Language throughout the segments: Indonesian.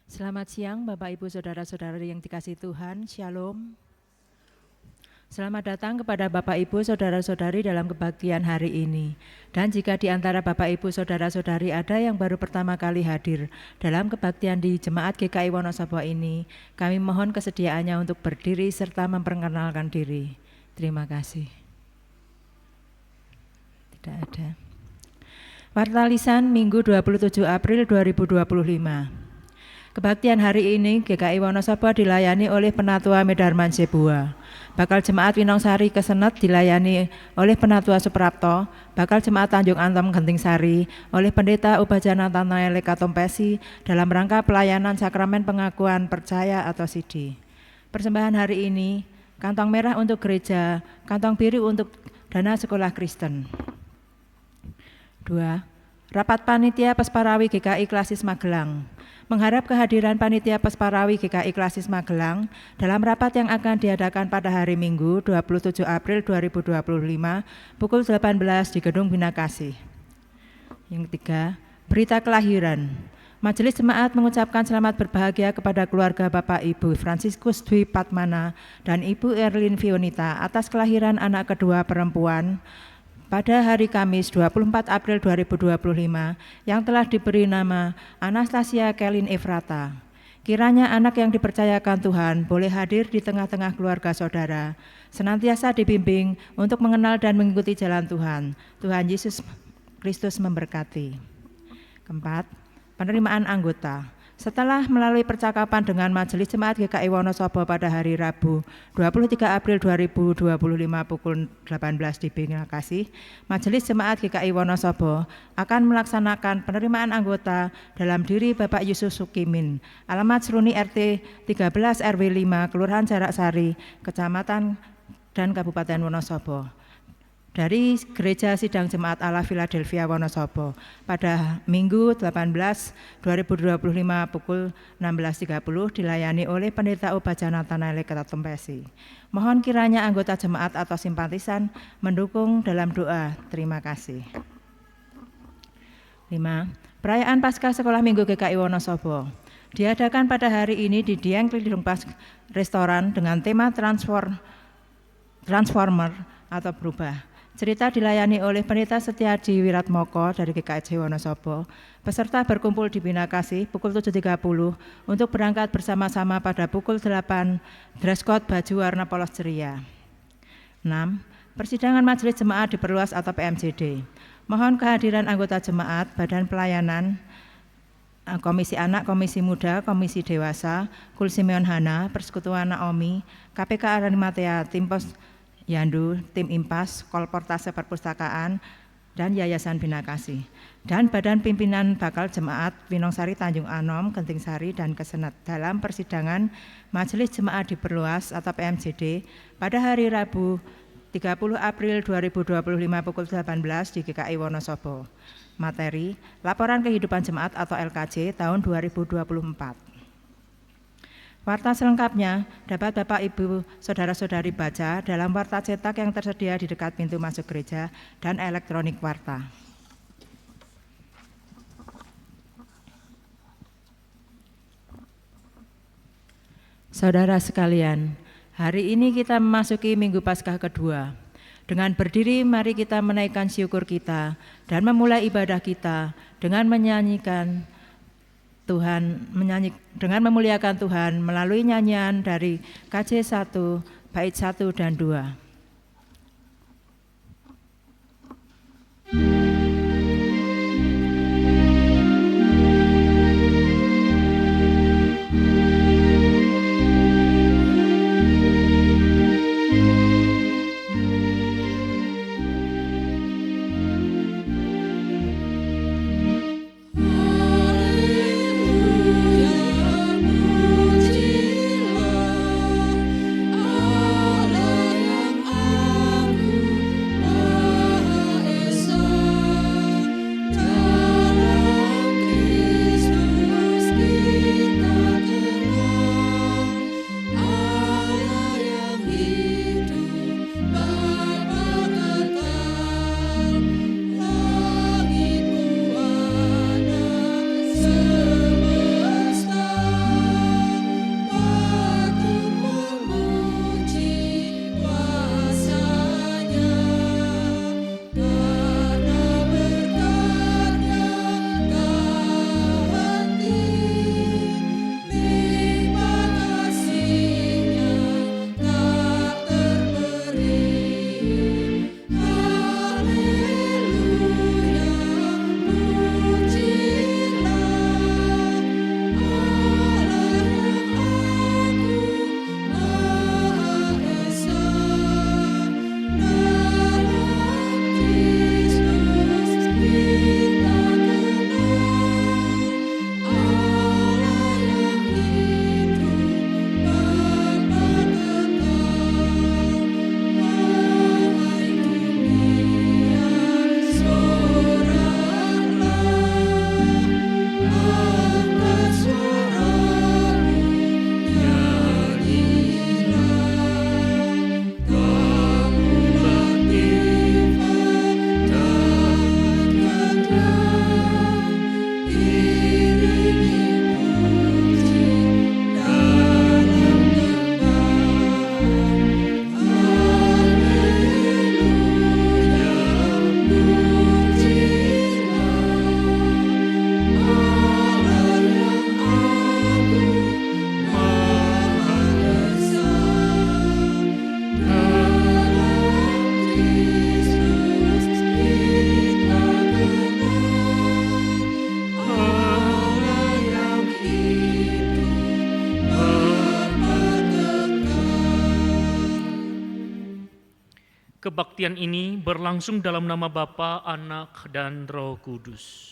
Selamat siang Bapak Ibu Saudara-saudari yang dikasihi Tuhan, Shalom. Selamat datang kepada Bapak Ibu Saudara-saudari dalam kebaktian hari ini. Dan jika di antara Bapak Ibu Saudara-saudari ada yang baru pertama kali hadir dalam kebaktian di Jemaat GKI Wonosobo ini, kami mohon kesediaannya untuk berdiri serta memperkenalkan diri. Terima kasih. Tidak ada. Warta lisan Minggu 27 April 2025. Kebaktian hari ini GKI Wonosobo dilayani oleh Penatua Medarman Sebua. Bakal Jemaat Winongsari Kesenet dilayani oleh Penatua Suprapto. Bakal Jemaat Tanjung Antem Genting Sari oleh Pendeta Ubajana Tanaele Katompesi dalam rangka pelayanan sakramen pengakuan percaya atau sidi. Persembahan hari ini, kantong merah untuk gereja, kantong biru untuk dana sekolah Kristen. 2. Rapat Panitia Pesparawi GKI Klasis Magelang. Mengharap kehadiran Panitia Pesparawi GKI Klasis Magelang dalam rapat yang akan diadakan pada hari Minggu 27 April 2025 pukul 18 di Gedung Bina Kasih. Yang 3, berita kelahiran. Majelis Jemaat mengucapkan selamat berbahagia kepada keluarga Bapak Ibu Fransiskus Dwi Patmana dan Ibu Erlin Fionita atas kelahiran anak kedua perempuan pada hari Kamis 24 April 2025 yang telah diberi nama Anastasia Kelin Efrata. Kiranya anak yang dipercayakan Tuhan boleh hadir di tengah-tengah keluarga saudara, senantiasa dibimbing untuk mengenal dan mengikuti jalan Tuhan. Tuhan Yesus Kristus memberkati. 4. Penerimaan anggota. Setelah melalui percakapan dengan Majelis Jemaat GKI Wonosobo pada hari Rabu 23 April 2025 pukul 18 di Bina Kasih, Majelis Jemaat GKI Wonosobo akan melaksanakan penerimaan anggota dalam diri Bapak Yusuf Sukimin, alamat Seruni RT 13 RW 5, Kelurahan Jarak Sari, Kecamatan dan Kabupaten Wonosobo, dari Gereja Sidang Jemaat Allah Philadelphia Wonosobo pada Minggu 18 2025 pukul 16.30 dilayani oleh Pendeta Ubajana Tanaele Katompesi. Mohon kiranya anggota jemaat atau simpatisan mendukung dalam doa. Terima kasih. 5. Perayaan Paskah Sekolah Minggu GKI Wonosobo diadakan pada hari ini di Dieng Klidung Pas Restoran dengan tema Transformer atau berubah. Cerita dilayani oleh Pendeta Setiadi Wiratmoko dari GKI Wonosobo. Peserta berkumpul di Bina Kasih pukul 7.30 untuk berangkat bersama-sama pada pukul 8, dress code baju warna polos ceria. 6. Persidangan Majelis Jemaat diperluas atau PMJD. Mohon kehadiran anggota jemaat, badan pelayanan, Komisi Anak, Komisi Muda, Komisi Dewasa, Kul Simeon Hana, Persekutuan Naomi, KPK Arimatea, Tim Pos Yandu, Tim Impas, Kolportase Perpustakaan, dan Yayasan Bina Kasih, dan Badan Pimpinan Bakal Jemaat Winongsari Tanjung Anom, Genting Sari, dan Kesenet dalam persidangan Majelis Jemaat diperluas atau PMJD pada hari Rabu 30 April 2025 pukul 18 di GKI Wonosobo. Materi, Laporan Kehidupan Jemaat atau LKJ tahun 2024. Warta selengkapnya dapat Bapak Ibu Saudara-saudari baca dalam warta cetak yang tersedia di dekat pintu masuk gereja dan elektronik warta. Saudara sekalian, hari ini kita memasuki Minggu Paskah kedua. Dengan berdiri mari kita menaikkan syukur kita dan memulai ibadah kita dengan menyanyikan dengan memuliakan Tuhan melalui nyanyian dari KJ 1 bait 1 dan 2. Allah yang agung, Maha Esa. Kebaktian ini berlangsung dalam nama Bapa, Anak, dan Roh Kudus.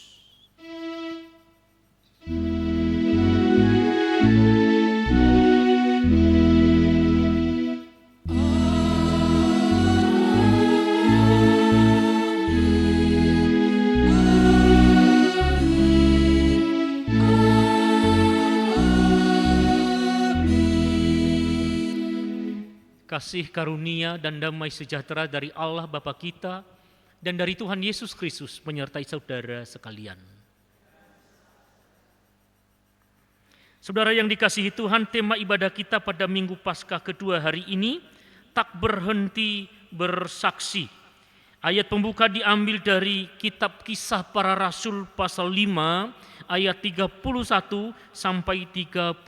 Kasih karunia dan damai sejahtera dari Allah Bapa kita dan dari Tuhan Yesus Kristus menyertai saudara sekalian. Saudara yang dikasihi Tuhan, tema ibadah kita pada Minggu Paskah kedua hari ini tak berhenti bersaksi. Ayat pembuka diambil dari kitab Kisah Para Rasul pasal 5 ayat 31 sampai 32.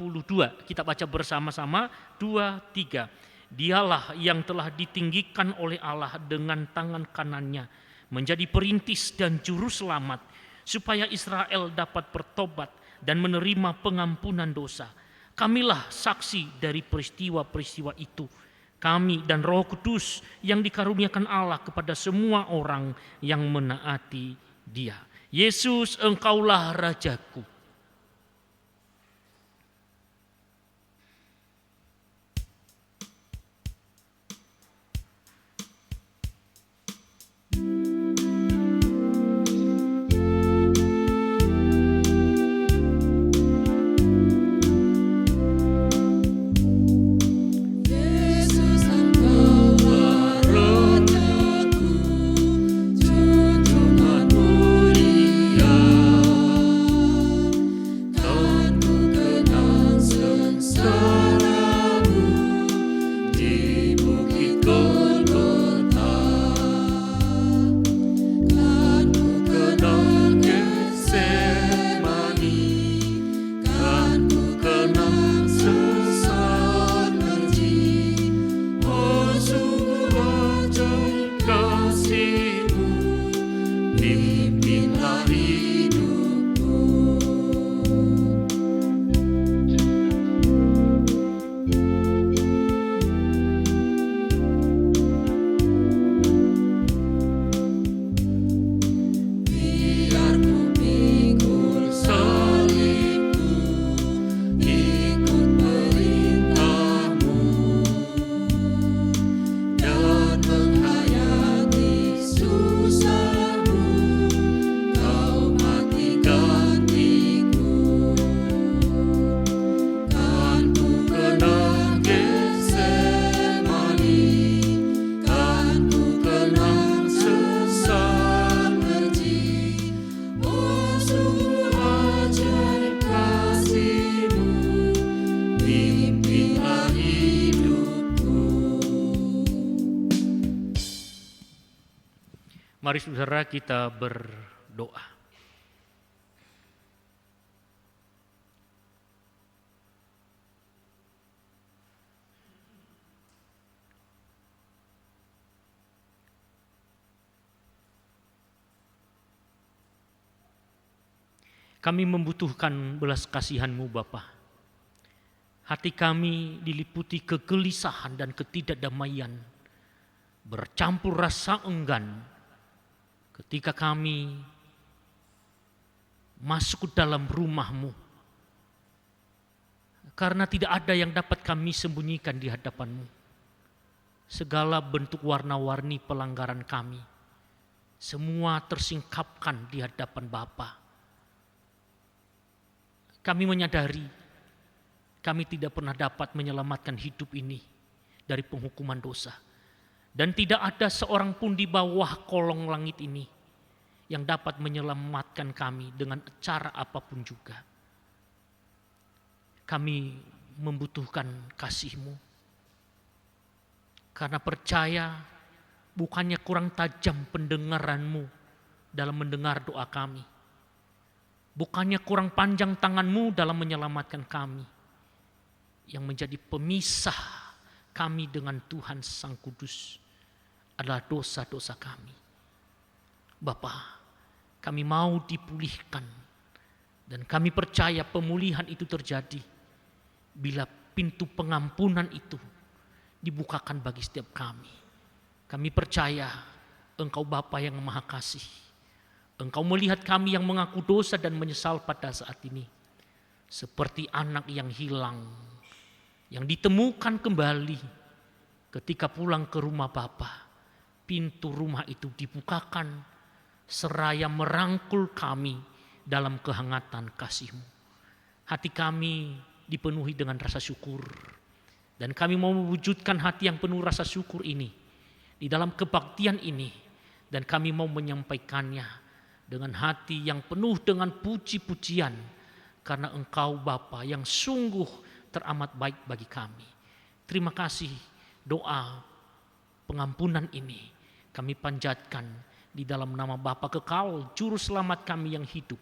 Kita baca bersama-sama 2-3. Dialah yang telah ditinggikan oleh Allah dengan tangan kanannya menjadi perintis dan juru selamat supaya Israel dapat bertobat dan menerima pengampunan dosa. Kamilah saksi dari peristiwa-peristiwa itu. Kami dan Roh Kudus yang dikaruniakan Allah kepada semua orang yang menaati Dia. Yesus, Engkaulah Rajaku. Mari saudara kita berdoa. Kami membutuhkan belas kasihan-Mu Bapa. Hati kami diliputi kegelisahan dan ketidakdamaian, bercampur rasa enggan ketika kami masuk ke dalam rumah-Mu. Karena tidak ada yang dapat kami sembunyikan di hadapan-Mu. Segala bentuk warna-warni pelanggaran kami, semua tersingkapkan di hadapan Bapa. Kami menyadari kami tidak pernah dapat menyelamatkan hidup ini dari penghukuman dosa. Dan tidak ada seorang pun di bawah kolong langit ini yang dapat menyelamatkan kami dengan cara apapun juga. Kami membutuhkan kasih-Mu. Karena percaya bukannya kurang tajam pendengaran-Mu dalam mendengar doa kami. Bukannya kurang panjang tangan-Mu dalam menyelamatkan kami. Yang menjadi pemisah kami dengan Tuhan Sang Kudus adalah dosa-dosa kami. Bapa, kami mau dipulihkan dan kami percaya pemulihan itu terjadi bila pintu pengampunan itu dibukakan bagi setiap kami. Kami percaya Engkau Bapa yang Maha Kasih. Engkau melihat kami yang mengaku dosa dan menyesal pada saat ini. Seperti anak yang hilang, yang ditemukan kembali ketika pulang ke rumah Bapa. Pintu rumah itu dibukakan, seraya merangkul kami dalam kehangatan kasih-Mu. Hati kami dipenuhi dengan rasa syukur. Dan kami mau mewujudkan hati yang penuh rasa syukur ini di dalam kebaktian ini. Dan kami mau menyampaikannya dengan hati yang penuh dengan puji-pujian. Karena Engkau Bapa yang sungguh teramat baik bagi kami. Terima kasih, doa pengampunan ini kami panjatkan di dalam nama Bapa kekal, Juru Selamat kami yang hidup,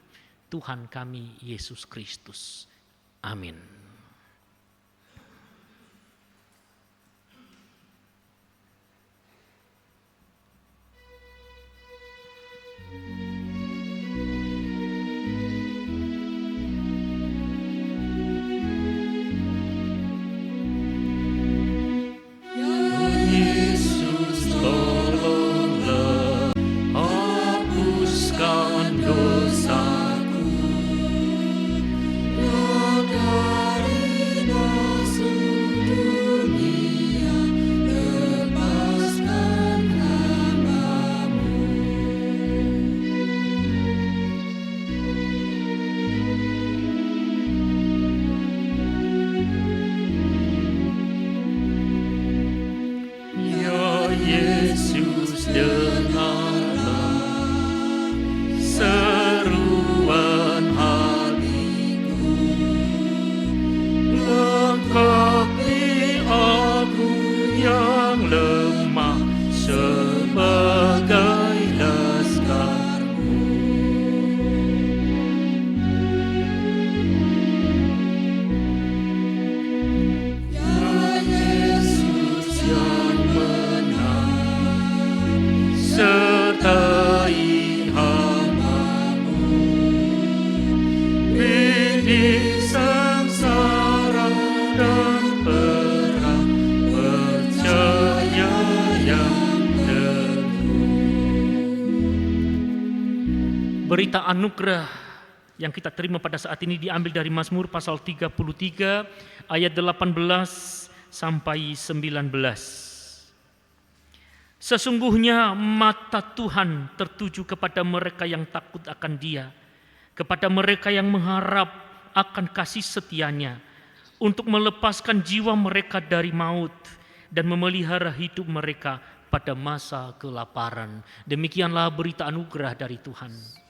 Tuhan kami Yesus Kristus. Amin. Berita anugerah yang kita terima pada saat ini diambil dari Mazmur pasal 33 ayat 18 sampai 19. Sesungguhnya mata Tuhan tertuju kepada mereka yang takut akan Dia, kepada mereka yang mengharap akan kasih setia-Nya, untuk melepaskan jiwa mereka dari maut dan memelihara hidup mereka pada masa kelaparan. Demikianlah berita anugerah dari Tuhan.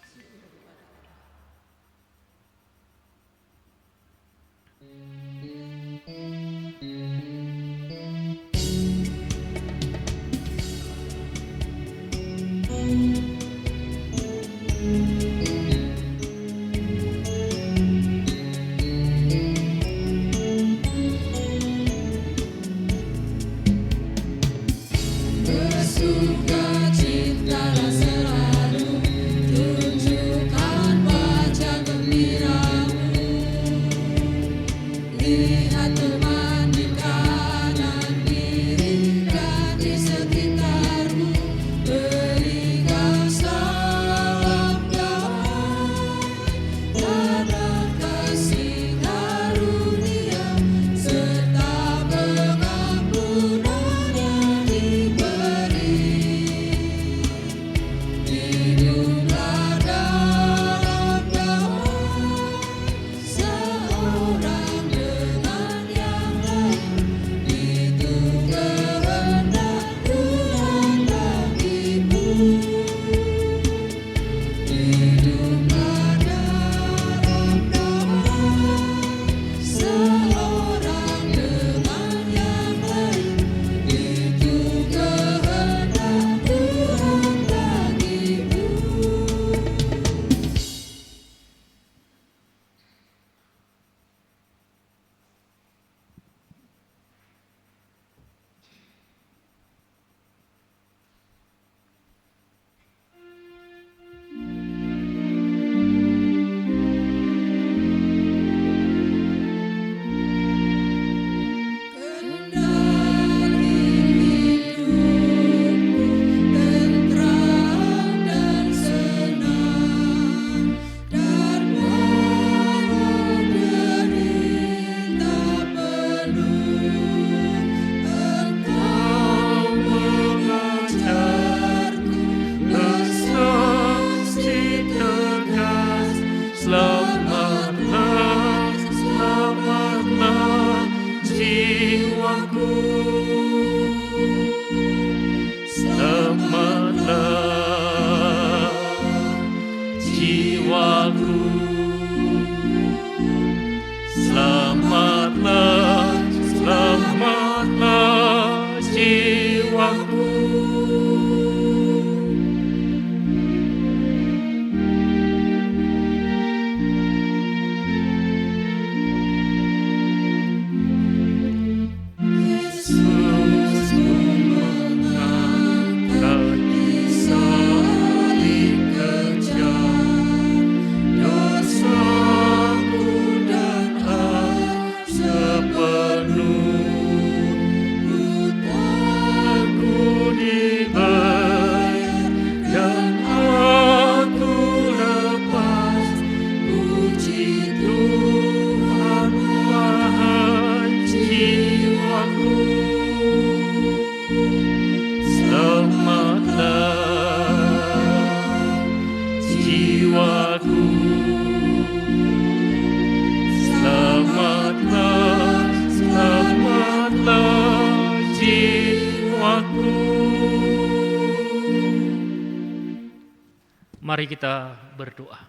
Mari kita berdoa.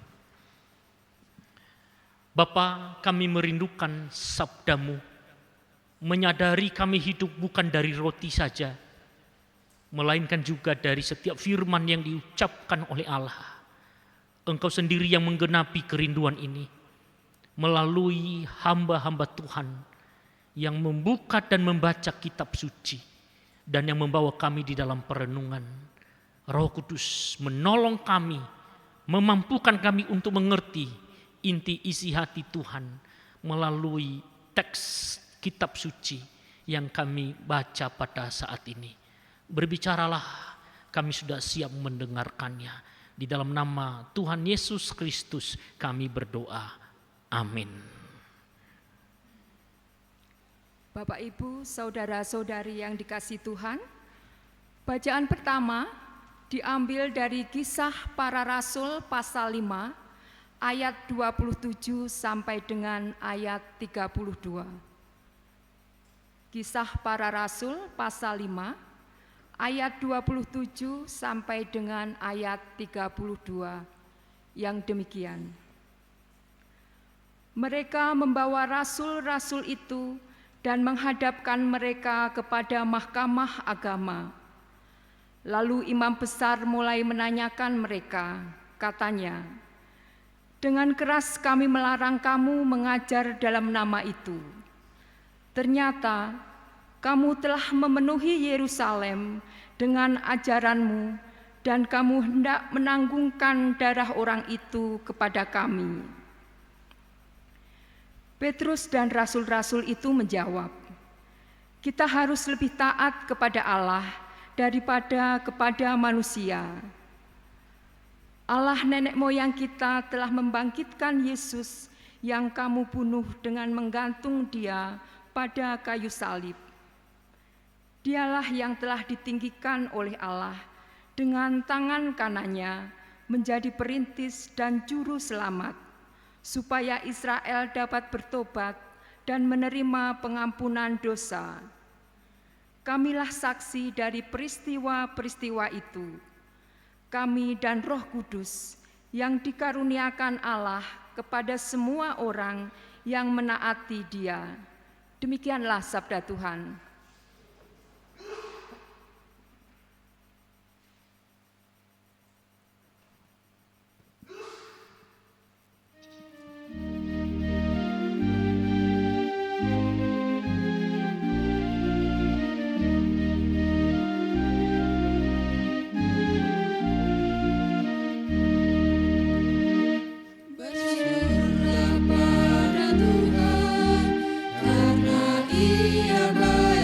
Bapa, kami merindukan sabda-Mu, menyadari kami hidup bukan dari roti saja, melainkan juga dari setiap firman yang diucapkan oleh Allah. Engkau sendiri yang menggenapi kerinduan ini melalui hamba-hamba Tuhan yang membuka dan membaca kitab suci dan yang membawa kami di dalam perenungan. Roh Kudus menolong kami, memampukan kami untuk mengerti inti isi hati Tuhan melalui teks kitab suci yang kami baca pada saat ini. Berbicaralah, kami sudah siap mendengarkannya. Di dalam nama Tuhan Yesus Kristus kami berdoa. Amin. Bapak, Ibu, saudara-saudari yang dikasihi Tuhan, bacaan pertama diambil dari Kisah Para Rasul pasal 5 ayat 27 sampai dengan ayat 32. Kisah Para Rasul pasal 5 ayat 27 sampai dengan ayat 32 yang demikian. Mereka membawa rasul-rasul itu dan menghadapkan mereka kepada mahkamah agama. Lalu imam besar mulai menanyakan mereka, katanya, "Dengan keras kami melarang kamu mengajar dalam nama itu. Ternyata kamu telah memenuhi Yerusalem dengan ajaranmu dan kamu hendak menanggungkan darah orang itu kepada kami." Petrus dan rasul-rasul itu menjawab, "Kita harus lebih taat kepada Allah daripada kepada manusia. Allah nenek moyang kita telah membangkitkan Yesus yang kamu bunuh dengan menggantung Dia pada kayu salib. Dialah yang telah ditinggikan oleh Allah dengan tangan kanannya menjadi perintis dan juru selamat, supaya Israel dapat bertobat dan menerima pengampunan dosa. Kamilah saksi dari peristiwa-peristiwa itu. Kami dan Roh Kudus yang dikaruniakan Allah kepada semua orang yang menaati Dia." Demikianlah sabda Tuhan. Bersyukurlah pada Tuhan, karena Ia baik.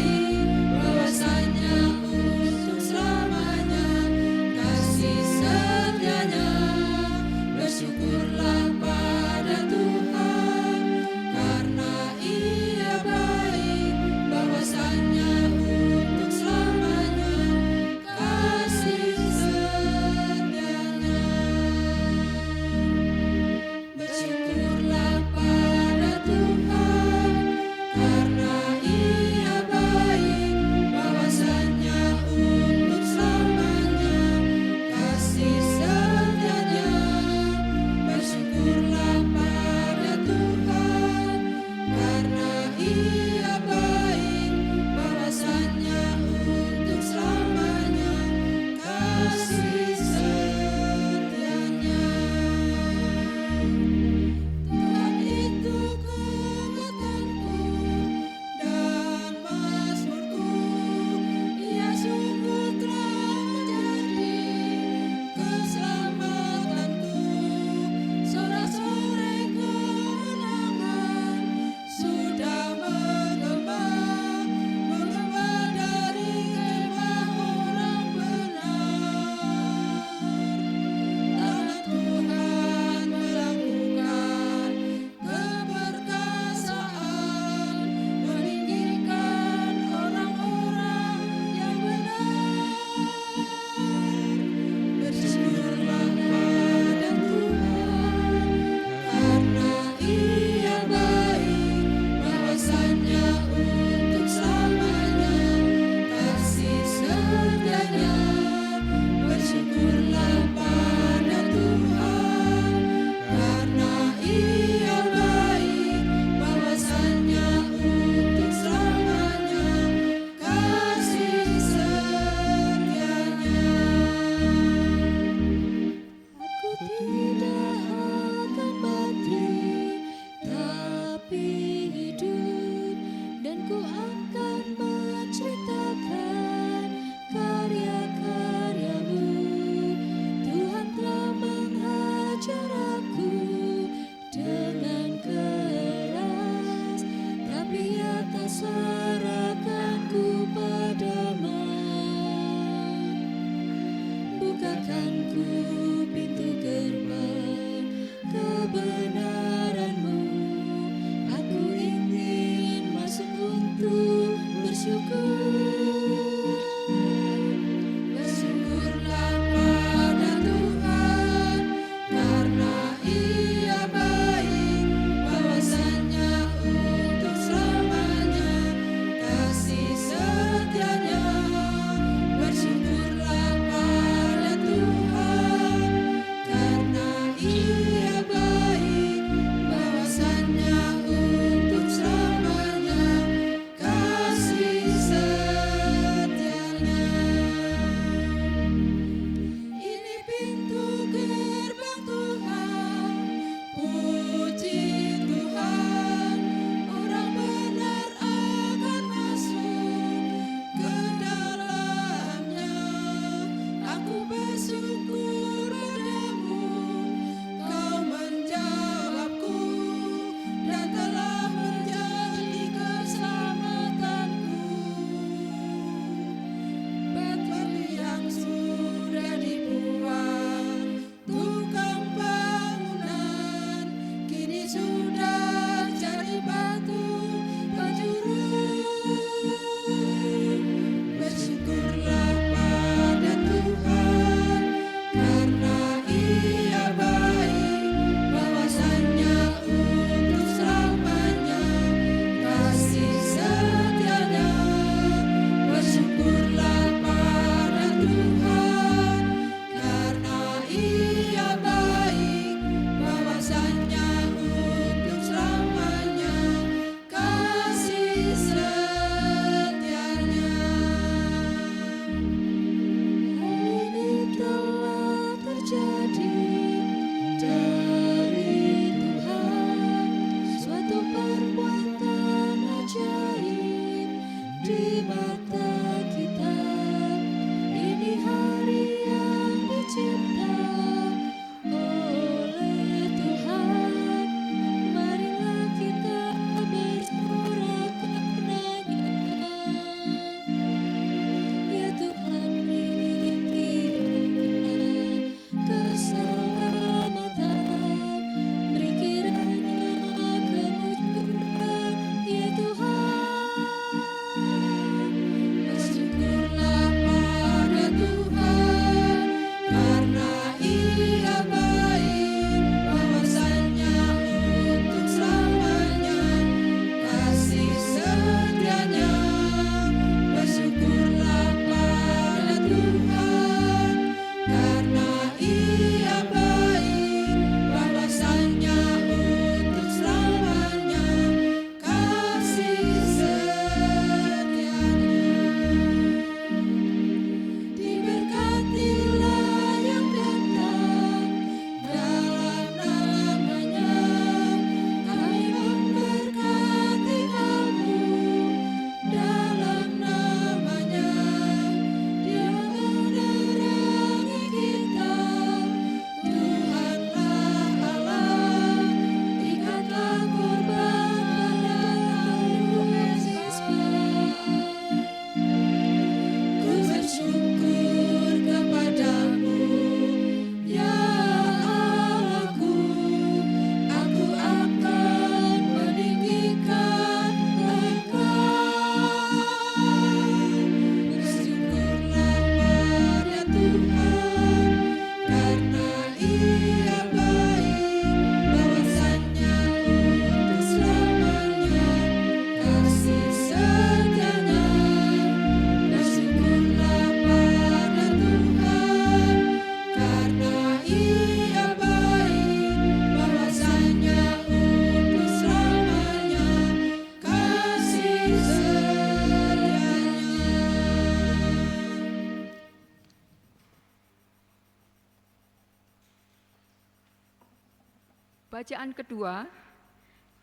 Bacaan kedua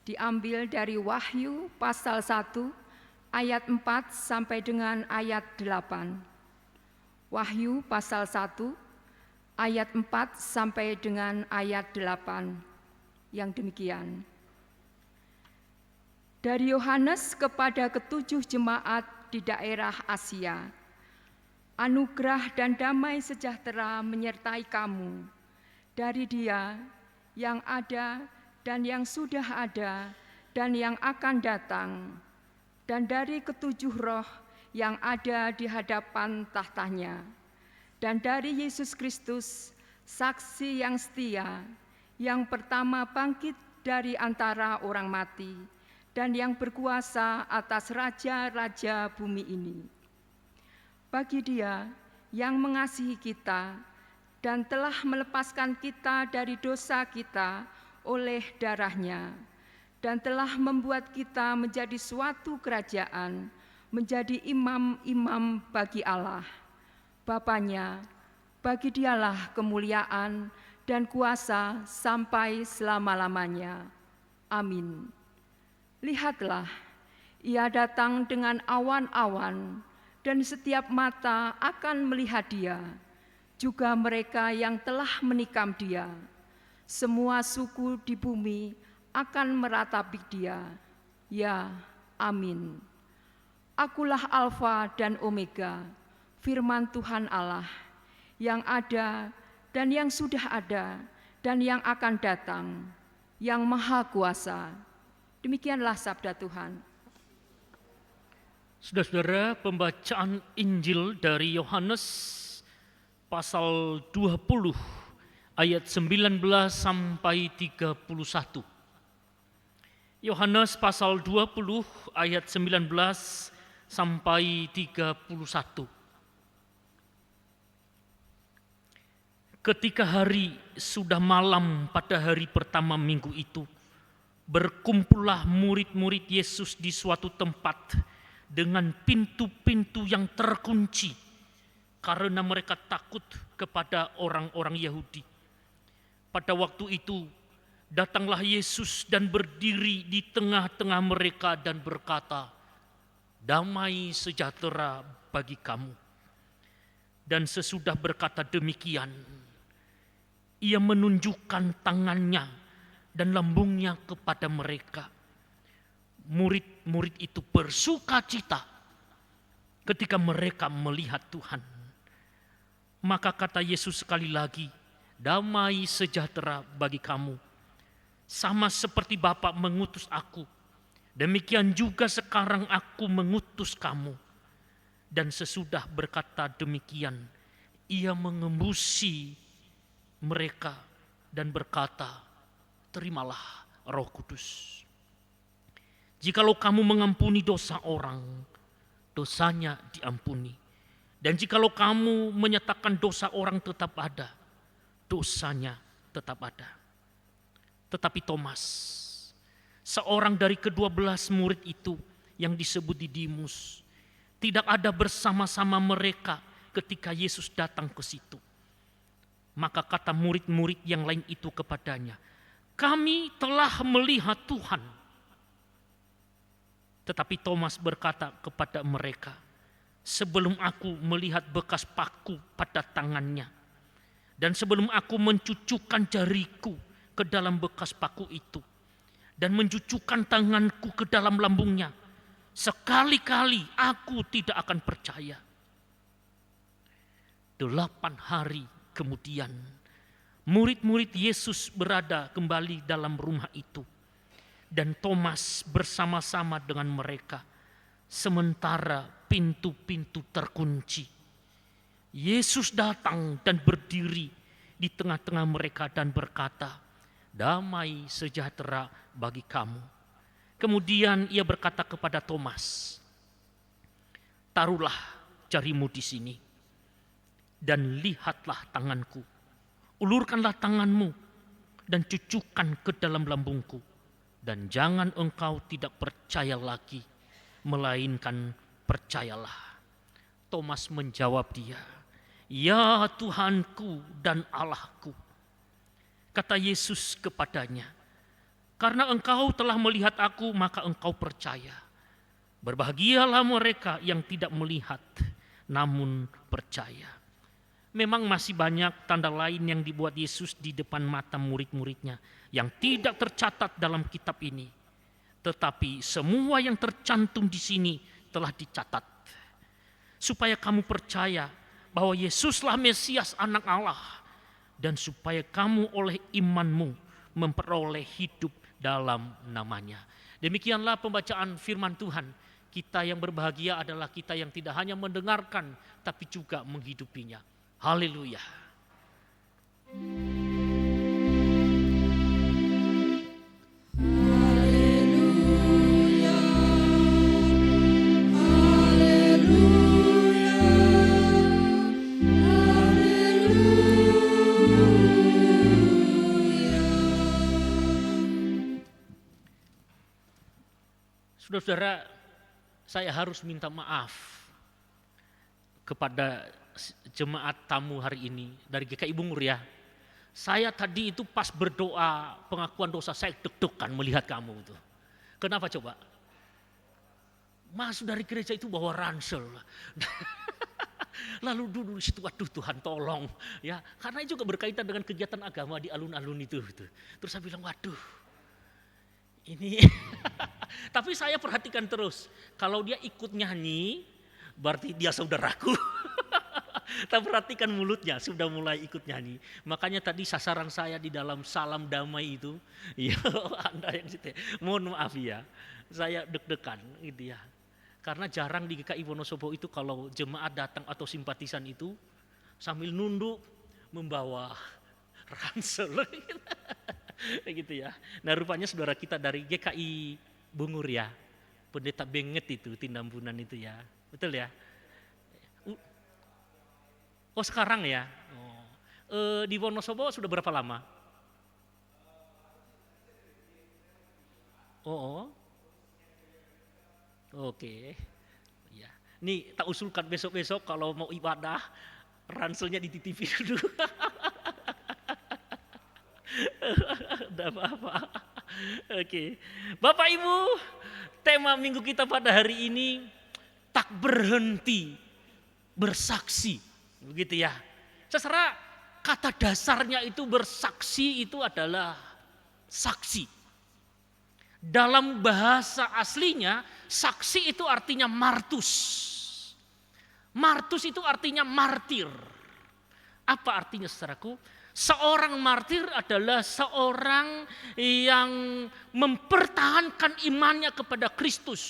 diambil dari Wahyu pasal 1 ayat 4 sampai dengan ayat 8. Wahyu pasal 1 ayat 4 sampai dengan ayat 8 yang demikian. Dari Yohanes kepada ketujuh jemaat di daerah Asia, anugerah dan damai sejahtera menyertai kamu dari Dia yang ada dan yang sudah ada dan yang akan datang, dan dari ketujuh roh yang ada di hadapan tahtanya, dan dari Yesus Kristus, saksi yang setia, yang pertama bangkit dari antara orang mati, dan yang berkuasa atas raja-raja bumi ini. Bagi Dia yang mengasihi kita dan telah melepaskan kita dari dosa kita oleh darah-Nya, dan telah membuat kita menjadi suatu kerajaan, menjadi imam-imam bagi Allah, Bapanya. Bagi Dialah kemuliaan dan kuasa sampai selama-lamanya. Amin. Lihatlah, Ia datang dengan awan-awan, dan setiap mata akan melihat Dia, juga mereka yang telah menikam Dia. Semua suku di bumi akan meratapi Dia. Ya, amin. Akulah Alfa dan Omega, firman Tuhan Allah, yang ada dan yang sudah ada dan yang akan datang, yang Maha Kuasa. Demikianlah sabda Tuhan. Saudara-saudara, pembacaan Injil dari Yohanes pasal 20 ayat 19 sampai 31. Yohanes pasal 20 ayat 19 sampai 31. Ketika hari sudah malam pada hari pertama minggu itu, berkumpullah murid-murid Yesus di suatu tempat dengan pintu-pintu yang terkunci karena mereka takut kepada orang-orang Yahudi. Pada waktu itu datanglah Yesus dan berdiri di tengah-tengah mereka dan berkata, "Damai sejahtera bagi kamu." Dan sesudah berkata demikian, Ia menunjukkan tangannya dan lambungnya kepada mereka. Murid-murid itu bersukacita ketika mereka melihat Tuhan. Maka kata Yesus sekali lagi, "Damai sejahtera bagi kamu. Sama seperti Bapa mengutus aku, demikian juga sekarang aku mengutus kamu." Dan sesudah berkata demikian, Ia mengembusi mereka dan berkata, "Terimalah Roh Kudus. Jikalau kamu mengampuni dosa orang, dosanya diampuni. Dan jikalau kamu menyatakan dosa orang tetap ada, dosanya tetap ada." Tetapi Thomas, seorang dari ke-12 murid itu yang disebut Didimus, tidak ada bersama-sama mereka ketika Yesus datang ke situ. Maka kata murid-murid yang lain itu kepadanya, "Kami telah melihat Tuhan." Tetapi Thomas berkata kepada mereka, "Sebelum aku melihat bekas paku pada tangannya, dan sebelum aku mencucukkan jariku ke dalam bekas paku itu, dan mencucukkan tanganku ke dalam lambungnya, sekali-kali aku tidak akan percaya." 8 hari kemudian, murid-murid Yesus berada kembali dalam rumah itu, dan Thomas bersama-sama dengan mereka, sementara pintu-pintu terkunci. Yesus datang dan berdiri di tengah-tengah mereka dan berkata, "Damai sejahtera bagi kamu." Kemudian Ia berkata kepada Thomas, "Taruhlah jarimu di sini, dan lihatlah tanganku. Ulurkanlah tanganmu dan cucukkan ke dalam lambungku. Dan jangan engkau tidak percaya lagi, melainkan percayalah." Thomas menjawab dia, "Ya Tuhanku dan Allahku." Kata Yesus kepadanya, Karena engkau telah melihat aku, maka engkau percaya. Berbahagialah mereka yang tidak melihat, namun percaya. Memang masih banyak tanda lain yang dibuat Yesus di depan mata murid-muridnya yang tidak tercatat dalam kitab ini. Tetapi semua yang tercantum di sini telah dicatat. Supaya kamu percaya bahwa Yesuslah Mesias Anak Allah. Dan supaya kamu oleh imanmu memperoleh hidup dalam namanya. Demikianlah pembacaan firman Tuhan. Kita yang berbahagia adalah kita yang tidak hanya mendengarkan tapi juga menghidupinya. Haleluya. Saudara-saudara, saya harus minta maaf kepada jemaat tamu hari ini dari GKI Bungur ya. Saya tadi itu pas berdoa pengakuan dosa saya deg-degan melihat kamu itu. Kenapa coba? Masuk dari gereja itu bawa ransel. Lalu dulu di situ, waduh Tuhan tolong ya, karena itu juga berkaitan dengan kegiatan agama di alun-alun itu. Terus saya bilang, waduh ini tapi saya perhatikan terus, kalau dia ikut nyanyi berarti dia saudaraku. Kita perhatikan mulutnya sudah mulai ikut nyanyi. Makanya tadi sasaran saya di dalam salam damai itu, ya Anda yang situ, mohon maaf ya, saya deg-degan gitu ya. Karena jarang di GKI Wonosobo itu kalau jemaat datang atau simpatisan itu sambil nunduk membawa ransel. Gitu ya. Nah rupanya saudara kita dari GKI Bungur ya, pendeta Benget itu, Tindambunan itu ya, betul ya? Oh sekarang ya? Di Wonosobo sudah berapa lama? Oke. Ya. Nih tak usulkan besok-besok kalau mau ibadah, ranselnya dititipi dulu. Tidak apa-apa. Oke. Bapak Ibu, tema minggu kita pada hari ini tak berhenti bersaksi. Begitu ya. Secara kata dasarnya itu bersaksi itu adalah saksi. Dalam bahasa aslinya saksi itu artinya martus. Martus itu artinya martir. Apa artinya saudaraku? Seorang martir adalah seorang yang mempertahankan imannya kepada Kristus.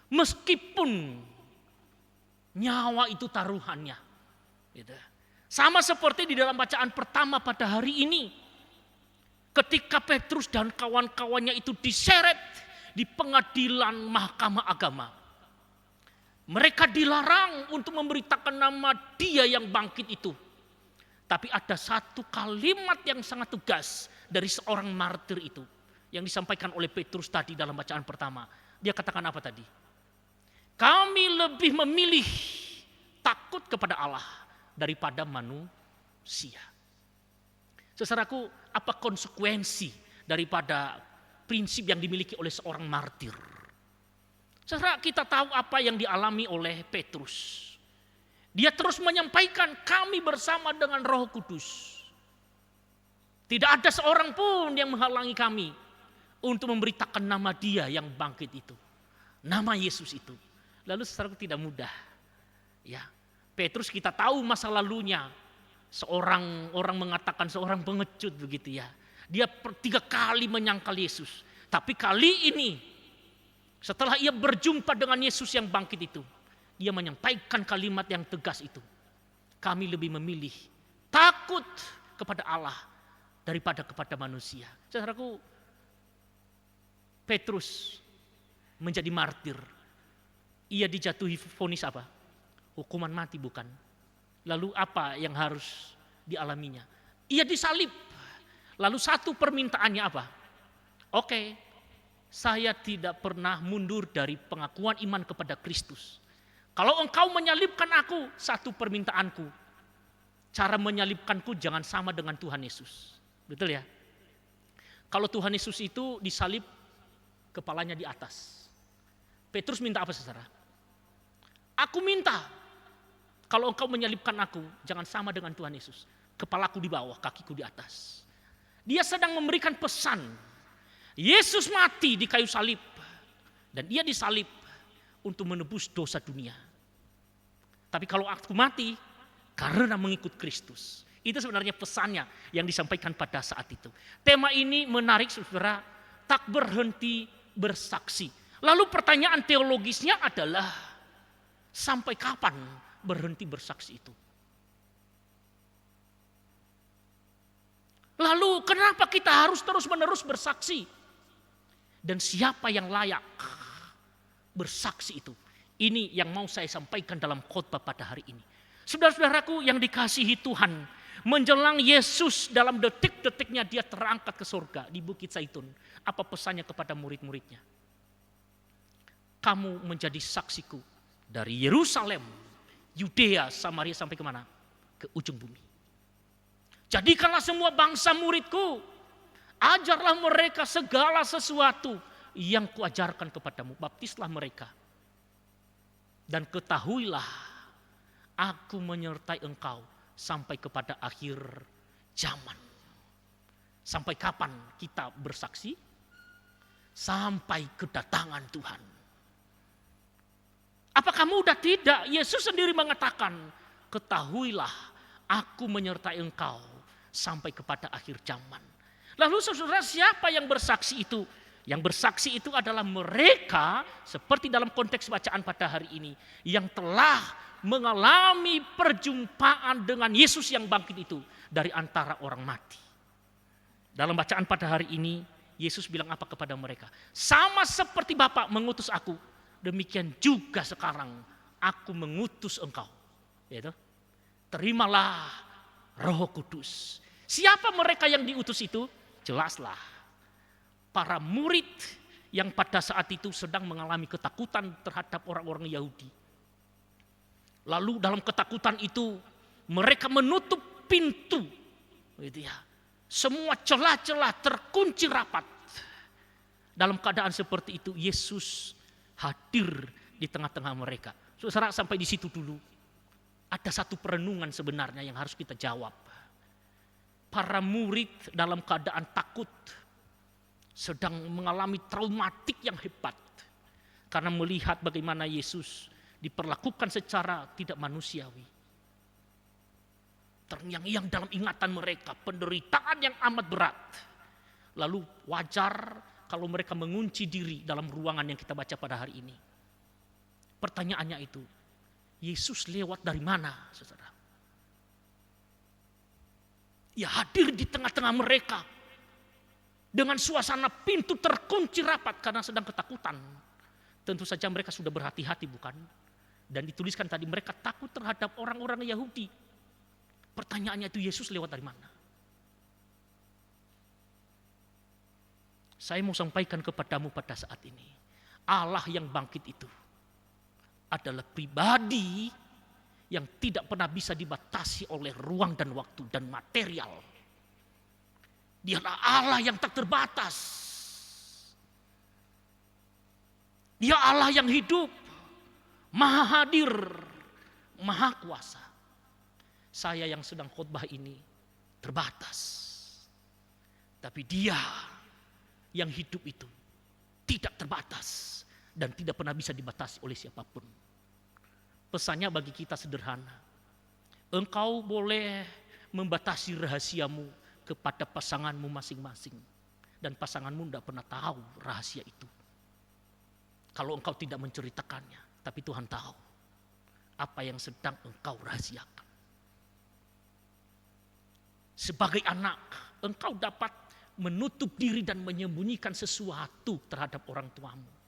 Meskipun nyawa itu taruhannya. Gitu. Sama seperti di dalam bacaan pertama pada hari ini. Ketika Petrus dan kawan-kawannya itu diseret di pengadilan Mahkamah Agama. Mereka dilarang untuk memberitakan nama dia yang bangkit itu. Tapi ada satu kalimat yang sangat tegas dari seorang martir itu. Yang disampaikan oleh Petrus tadi dalam bacaan pertama. Dia katakan apa tadi? Kami lebih memilih takut kepada Allah daripada manusia. Saudaraku, apa konsekuensi daripada prinsip yang dimiliki oleh seorang martir? Saudara, kita tahu apa yang dialami oleh Petrus. Dia terus menyampaikan kami bersama dengan Roh Kudus. Tidak ada seorang pun yang menghalangi kami untuk memberitakan nama dia yang bangkit itu. Nama Yesus itu. Lalu saudara tidak mudah. Ya, Petrus kita tahu masa lalunya. Seorang orang mengatakan seorang pengecut begitu ya. Dia 3 kali menyangkal Yesus. Tapi kali ini setelah ia berjumpa dengan Yesus yang bangkit itu. Dia menyampaikan kalimat yang tegas itu. Kami lebih memilih takut kepada Allah daripada kepada manusia. Saudaraku, Petrus menjadi martir. Ia dijatuhi vonis apa? Hukuman mati bukan? Lalu apa yang harus dialaminya? Ia disalib. Lalu satu permintaannya apa? Oke, saya tidak pernah mundur dari pengakuan iman kepada Kristus. Kalau engkau menyalibkan aku, satu permintaanku. Cara menyalibkanku jangan sama dengan Tuhan Yesus. Betul ya? Kalau Tuhan Yesus itu disalib kepalanya di atas. Petrus minta apa saudara? Aku minta kalau engkau menyalibkan aku, jangan sama dengan Tuhan Yesus. Kepalaku di bawah, kakiku di atas. Dia sedang memberikan pesan. Yesus mati di kayu salib. Dan dia disalib untuk menebus dosa dunia. Tapi kalau aku mati, karena mengikut Kristus. Itu sebenarnya pesannya yang disampaikan pada saat itu. Tema ini menarik saudara, tak berhenti bersaksi. Lalu pertanyaan teologisnya adalah, sampai kapan berhenti bersaksi itu? Lalu kenapa kita harus terus-menerus bersaksi? Dan siapa yang layak bersaksi itu? Ini yang mau saya sampaikan dalam khotbah pada hari ini. Saudara-saudaraku yang dikasihi Tuhan, menjelang Yesus dalam detik-detiknya dia terangkat ke surga di Bukit Zaitun. Apa pesannya kepada murid-muridnya? Kamu menjadi saksiku dari Yerusalem, Yudea, Samaria sampai kemana? Ke ujung bumi. Jadikanlah semua bangsa muridku. Ajarlah mereka segala sesuatu yang kuajarkan kepadamu. Baptislah mereka. Dan ketahuilah, aku menyertai engkau sampai kepada akhir zaman. Sampai kapan kita bersaksi? Sampai kedatangan Tuhan. Apakah mudah? Tidak. Yesus sendiri mengatakan, ketahuilah, aku menyertai engkau sampai kepada akhir zaman. Lalu saudara, siapa yang bersaksi itu? Yang bersaksi itu adalah mereka, seperti dalam konteks bacaan pada hari ini, yang telah mengalami perjumpaan dengan Yesus yang bangkit itu dari antara orang mati. Dalam bacaan pada hari ini, Yesus bilang apa kepada mereka? Sama seperti Bapa mengutus aku, demikian juga sekarang aku mengutus engkau. Yaitu, terimalah Roh Kudus. Siapa mereka yang diutus itu? Jelaslah, para murid yang pada saat itu sedang mengalami ketakutan terhadap orang-orang Yahudi. Lalu dalam ketakutan itu mereka menutup pintu, gitu ya. Semua celah-celah terkunci rapat. Dalam keadaan seperti itu Yesus hadir di tengah-tengah mereka. Saudara, sampai di situ dulu. Ada satu perenungan sebenarnya yang harus kita jawab. Para murid dalam keadaan takut, sedang mengalami traumatik yang hebat. Karena melihat bagaimana Yesus diperlakukan secara tidak manusiawi. Terngiang-ngiang dalam ingatan mereka, penderitaan yang amat berat. Lalu wajar kalau mereka mengunci diri dalam ruangan yang kita baca pada hari ini. Pertanyaannya itu, Yesus lewat dari mana, saudara? Ya hadir di tengah-tengah mereka. Dengan suasana pintu terkunci rapat karena sedang ketakutan. Tentu saja mereka sudah berhati-hati, bukan? Dan dituliskan tadi mereka takut terhadap orang-orang Yahudi. Pertanyaannya itu, Yesus lewat dari mana? Saya mau sampaikan kepadamu pada saat ini. Allah yang bangkit itu adalah pribadi yang tidak pernah bisa dibatasi oleh ruang dan waktu dan material. Dialah Allah yang tak terbatas. Dia Allah yang hidup, maha hadir, maha kuasa. Saya yang sedang khotbah ini terbatas. Tapi dia yang hidup itu tidak terbatas dan tidak pernah bisa dibatasi oleh siapapun. Pesannya bagi kita sederhana. Engkau boleh membatasi rahasiamu kepada pasanganmu masing-masing. Dan pasanganmu tidak pernah tahu rahasia itu. Kalau engkau tidak menceritakannya. Tapi Tuhan tahu apa yang sedang engkau rahasiakan. Sebagai anak, engkau dapat menutup diri dan menyembunyikan sesuatu terhadap orang tuamu.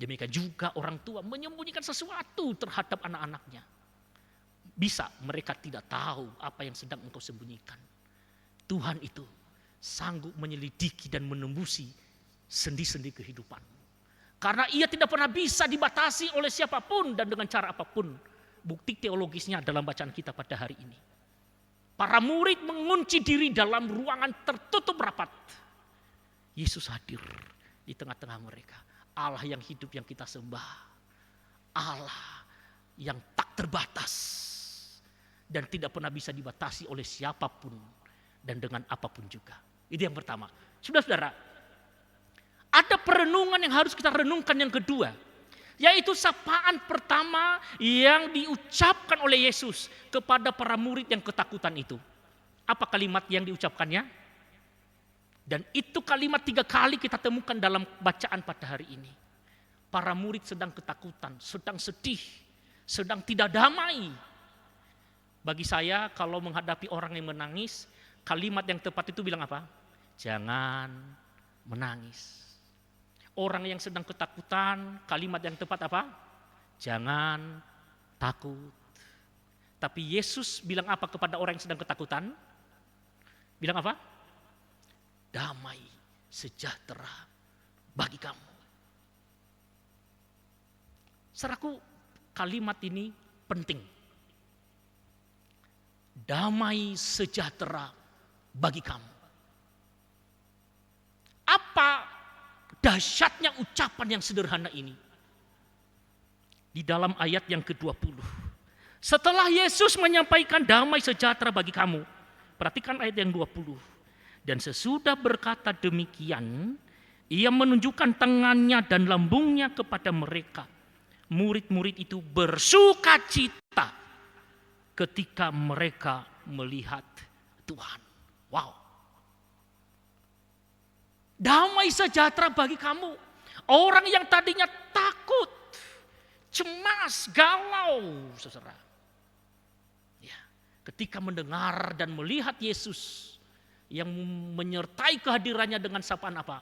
Demikian juga orang tua menyembunyikan sesuatu terhadap anak-anaknya. Bisa mereka tidak tahu apa yang sedang engkau sembunyikan. Tuhan itu sanggup menyelidiki dan menembusi sendi-sendi kehidupan. Karena ia tidak pernah bisa dibatasi oleh siapapun dan dengan cara apapun. Bukti teologisnya dalam bacaan kita pada hari ini. Para murid mengunci diri dalam ruangan tertutup rapat. Yesus hadir di tengah-tengah mereka. Allah yang hidup yang kita sembah. Allah yang tak terbatas dan tidak pernah bisa dibatasi oleh siapapun dan dengan apapun juga. Itu yang pertama. Saudara-saudara, ada perenungan yang harus kita renungkan yang kedua, yaitu sapaan pertama yang diucapkan oleh Yesus kepada para murid yang ketakutan itu. Apa kalimat yang diucapkannya? Dan itu kalimat 3 kali kita temukan dalam bacaan pada hari ini. Para murid sedang ketakutan, sedang sedih, sedang tidak damai. Bagi saya kalau menghadapi orang yang menangis, kalimat yang tepat itu bilang apa? Jangan menangis. Orang yang sedang ketakutan, kalimat yang tepat apa? Jangan takut. Tapi Yesus bilang apa kepada orang yang sedang ketakutan? Bilang apa? Damai sejahtera bagi kamu. Saudaraku, kalimat ini penting. Damai sejahtera bagi kamu. Apa dahsyatnya ucapan yang sederhana ini? Di dalam ayat yang ke-20. Setelah Yesus menyampaikan damai sejahtera bagi kamu. Perhatikan ayat yang 20. Dan sesudah berkata demikian, ia menunjukkan tangannya dan lambungnya kepada mereka. Murid-murid itu bersukacita ketika mereka melihat Tuhan. Wow. Damai sejahtera bagi kamu. Orang yang tadinya takut, cemas, galau, saudara. Ya, ketika mendengar dan melihat Yesus yang menyertai kehadirannya dengan sapaan apa?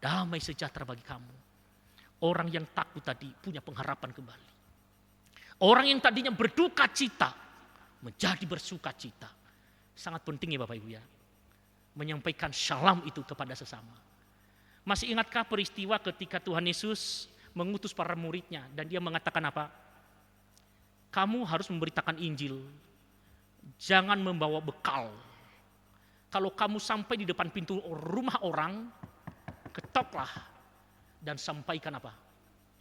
Damai sejahtera bagi kamu. Orang yang takut tadi punya pengharapan kembali. Orang yang tadinya berduka cita menjadi bersuka cita. Sangat penting ya Bapak Ibu ya. Menyampaikan shalom itu kepada sesama. Masih ingatkah peristiwa ketika Tuhan Yesus mengutus para muridnya dan dia mengatakan apa? Kamu harus memberitakan Injil. Jangan membawa bekal. Kalau kamu sampai di depan pintu rumah orang, ketoklah dan sampaikan apa?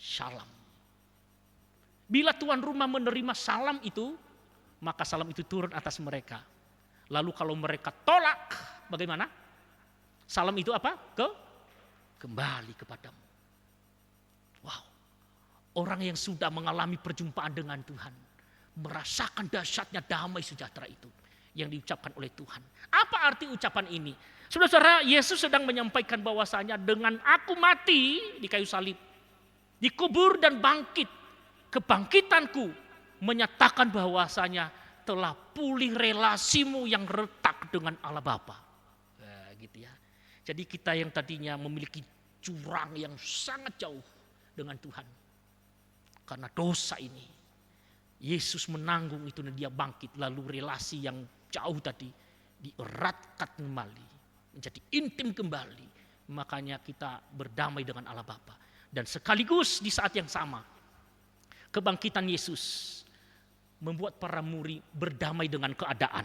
Salam. Bila tuan rumah menerima salam itu, maka salam itu turun atas mereka. Lalu kalau mereka tolak, bagaimana? Salam itu apa? Kembali kepadamu. Wow. Orang yang sudah mengalami perjumpaan dengan Tuhan, merasakan dahsyatnya damai sejahtera itu yang diucapkan oleh Tuhan. Apa arti ucapan ini? Saudara-saudara, Yesus sedang menyampaikan bahwasanya dengan aku mati di kayu salib, dikubur dan bangkit, kebangkitanku menyatakan bahwasanya telah pulih relasimu yang retak dengan Allah Bapa. Nah, gitu ya. Jadi kita yang tadinya memiliki jurang yang sangat jauh dengan Tuhan, karena dosa ini, Yesus menanggung itu dan dia bangkit, lalu relasi yang jauh tadi dieratkan kembali, menjadi intim kembali. Makanya kita berdamai dengan Allah Bapa. Dan sekaligus di saat yang sama, kebangkitan Yesus membuat para murid berdamai dengan keadaan.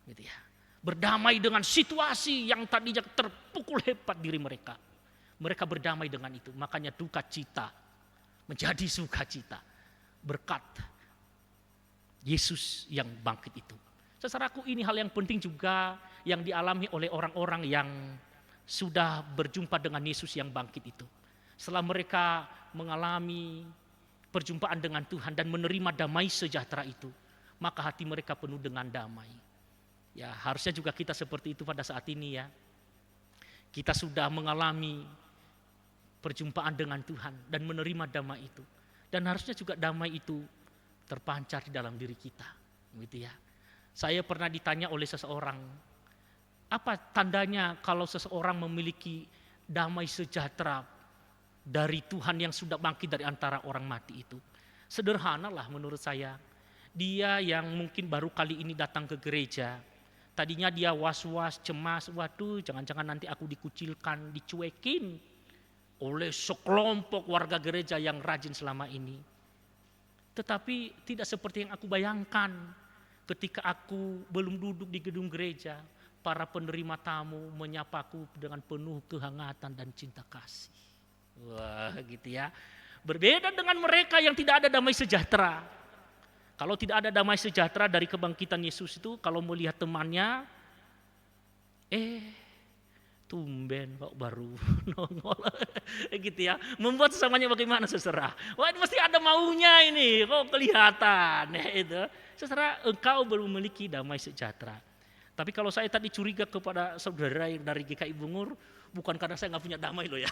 Gitu ya. Berdamai dengan situasi yang tadinya terpukul hebat diri mereka. Mereka berdamai dengan itu. Makanya duka cita menjadi sukacita berkat Yesus yang bangkit itu. Saudaraku, ini hal yang penting juga yang dialami oleh orang-orang yang sudah berjumpa dengan Yesus yang bangkit itu. Setelah mereka mengalami perjumpaan dengan Tuhan dan menerima damai sejahtera itu, maka hati mereka penuh dengan damai. Ya, harusnya juga kita seperti itu pada saat ini ya. Kita sudah mengalami perjumpaan dengan Tuhan dan menerima damai itu. Dan harusnya juga damai itu terpancar di dalam diri kita, gitu ya. Saya pernah ditanya oleh seseorang, apa tandanya kalau seseorang memiliki damai sejahtera dari Tuhan yang sudah bangkit dari antara orang mati itu? Sederhanalah menurut saya. Dia yang mungkin baru kali ini datang ke gereja, tadinya dia was-was, cemas, waduh jangan-jangan nanti aku dikucilkan, dicuekin oleh sekelompok warga gereja yang rajin selama ini. Tetapi tidak seperti yang aku bayangkan ketika aku belum duduk di gedung gereja, para penerima tamu menyapaku dengan penuh kehangatan dan cinta kasih. Wah, gitu ya. Berbeda dengan mereka yang tidak ada damai sejahtera. Kalau tidak ada damai sejahtera dari kebangkitan Yesus itu, kalau melihat temannya, tumben kok baru nongol gitu ya. Membuat sesamanya bagaimana saudara? Wah, ini mesti ada maunya ini, kok kelihatan itu. Saudara, engkau belum memiliki damai sejahtera. Tapi kalau saya tadi curiga kepada saudara yang dari GKI Bungur, bukan karena saya nggak punya damai loh ya.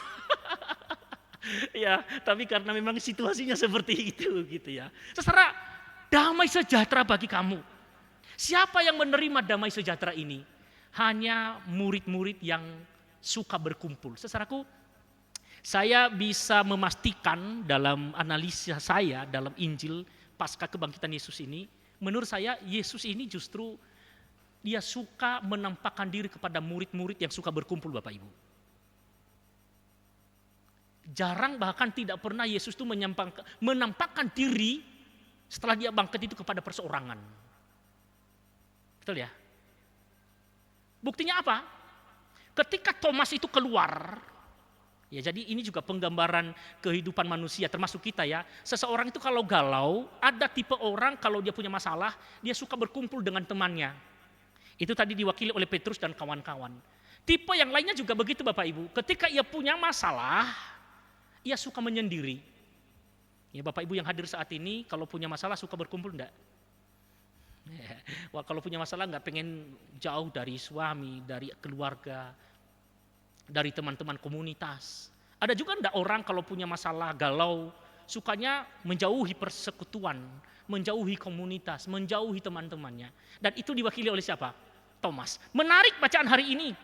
Ya, tapi karena memang situasinya seperti itu gitu ya. Saudara, damai sejahtera bagi kamu. Siapa yang menerima damai sejahtera ini? Hanya murid-murid yang suka berkumpul. Saudaraku, saya bisa memastikan dalam analisa saya dalam Injil pasca kebangkitan Yesus ini, menurut saya Yesus ini justru dia suka menampakkan diri kepada murid-murid yang suka berkumpul, Bapak Ibu. Jarang bahkan tidak pernah Yesus itu menampakkan diri setelah dia bangkit itu kepada perseorangan. Betul ya? Buktinya apa? Ketika Thomas itu keluar, ya jadi ini juga penggambaran kehidupan manusia termasuk kita ya. Seseorang itu kalau galau, ada tipe orang kalau dia punya masalah, dia suka berkumpul dengan temannya. Itu tadi diwakili oleh Petrus dan kawan-kawan. Tipe yang lainnya juga begitu Bapak Ibu. Ketika ia punya masalah, ia suka menyendiri. Ya Bapak Ibu yang hadir saat ini, kalau punya masalah suka berkumpul enggak? Wah, kalau punya masalah nggak pengen jauh dari suami, dari keluarga, dari teman-teman komunitas. Ada juga enggak orang kalau punya masalah galau, sukanya menjauhi persekutuan, menjauhi komunitas, menjauhi teman-temannya. Dan itu diwakili oleh siapa? Thomas. Menarik bacaan hari ini.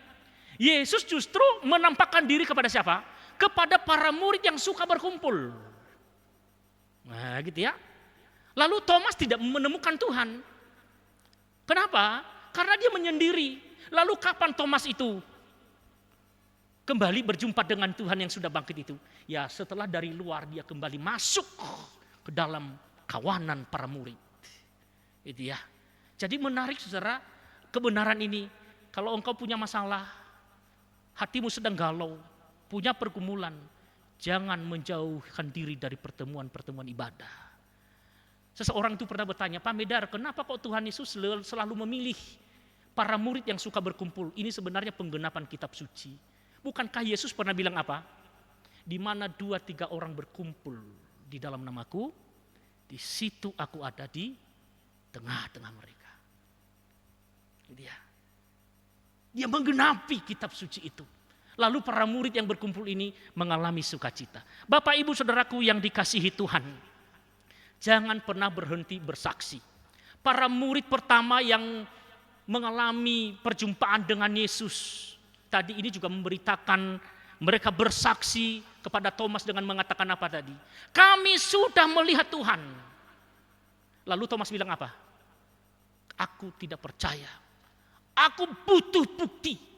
Yesus justru menampakkan diri kepada siapa? Kepada para murid yang suka berkumpul. Nah gitu ya. Lalu Thomas tidak menemukan Tuhan. Kenapa? Karena dia menyendiri. Lalu kapan Thomas itu kembali berjumpa dengan Tuhan yang sudah bangkit itu? Ya setelah dari luar dia kembali masuk ke dalam kawanan para murid. Itu ya. Jadi menarik saudara, kebenaran ini. Kalau engkau punya masalah, hatimu sedang galau, punya pergumulan, jangan menjauhkan diri dari pertemuan-pertemuan ibadah. Seseorang itu pernah bertanya, Pak Medar, kenapa kok Tuhan Yesus selalu memilih para murid yang suka berkumpul? Ini sebenarnya penggenapan kitab suci. Bukankah Yesus pernah bilang apa? Di mana 2-3 orang berkumpul di dalam namaku, di situ aku ada di tengah-tengah mereka. Dia menggenapi kitab suci itu. Lalu para murid yang berkumpul ini mengalami sukacita. Bapak Ibu Saudaraku yang dikasihi Tuhan, jangan pernah berhenti bersaksi. Para murid pertama yang mengalami perjumpaan dengan Yesus, tadi ini juga memberitakan, mereka bersaksi kepada Thomas dengan mengatakan apa tadi? Kami sudah melihat Tuhan. Lalu Thomas bilang apa? Aku tidak percaya. Aku butuh bukti.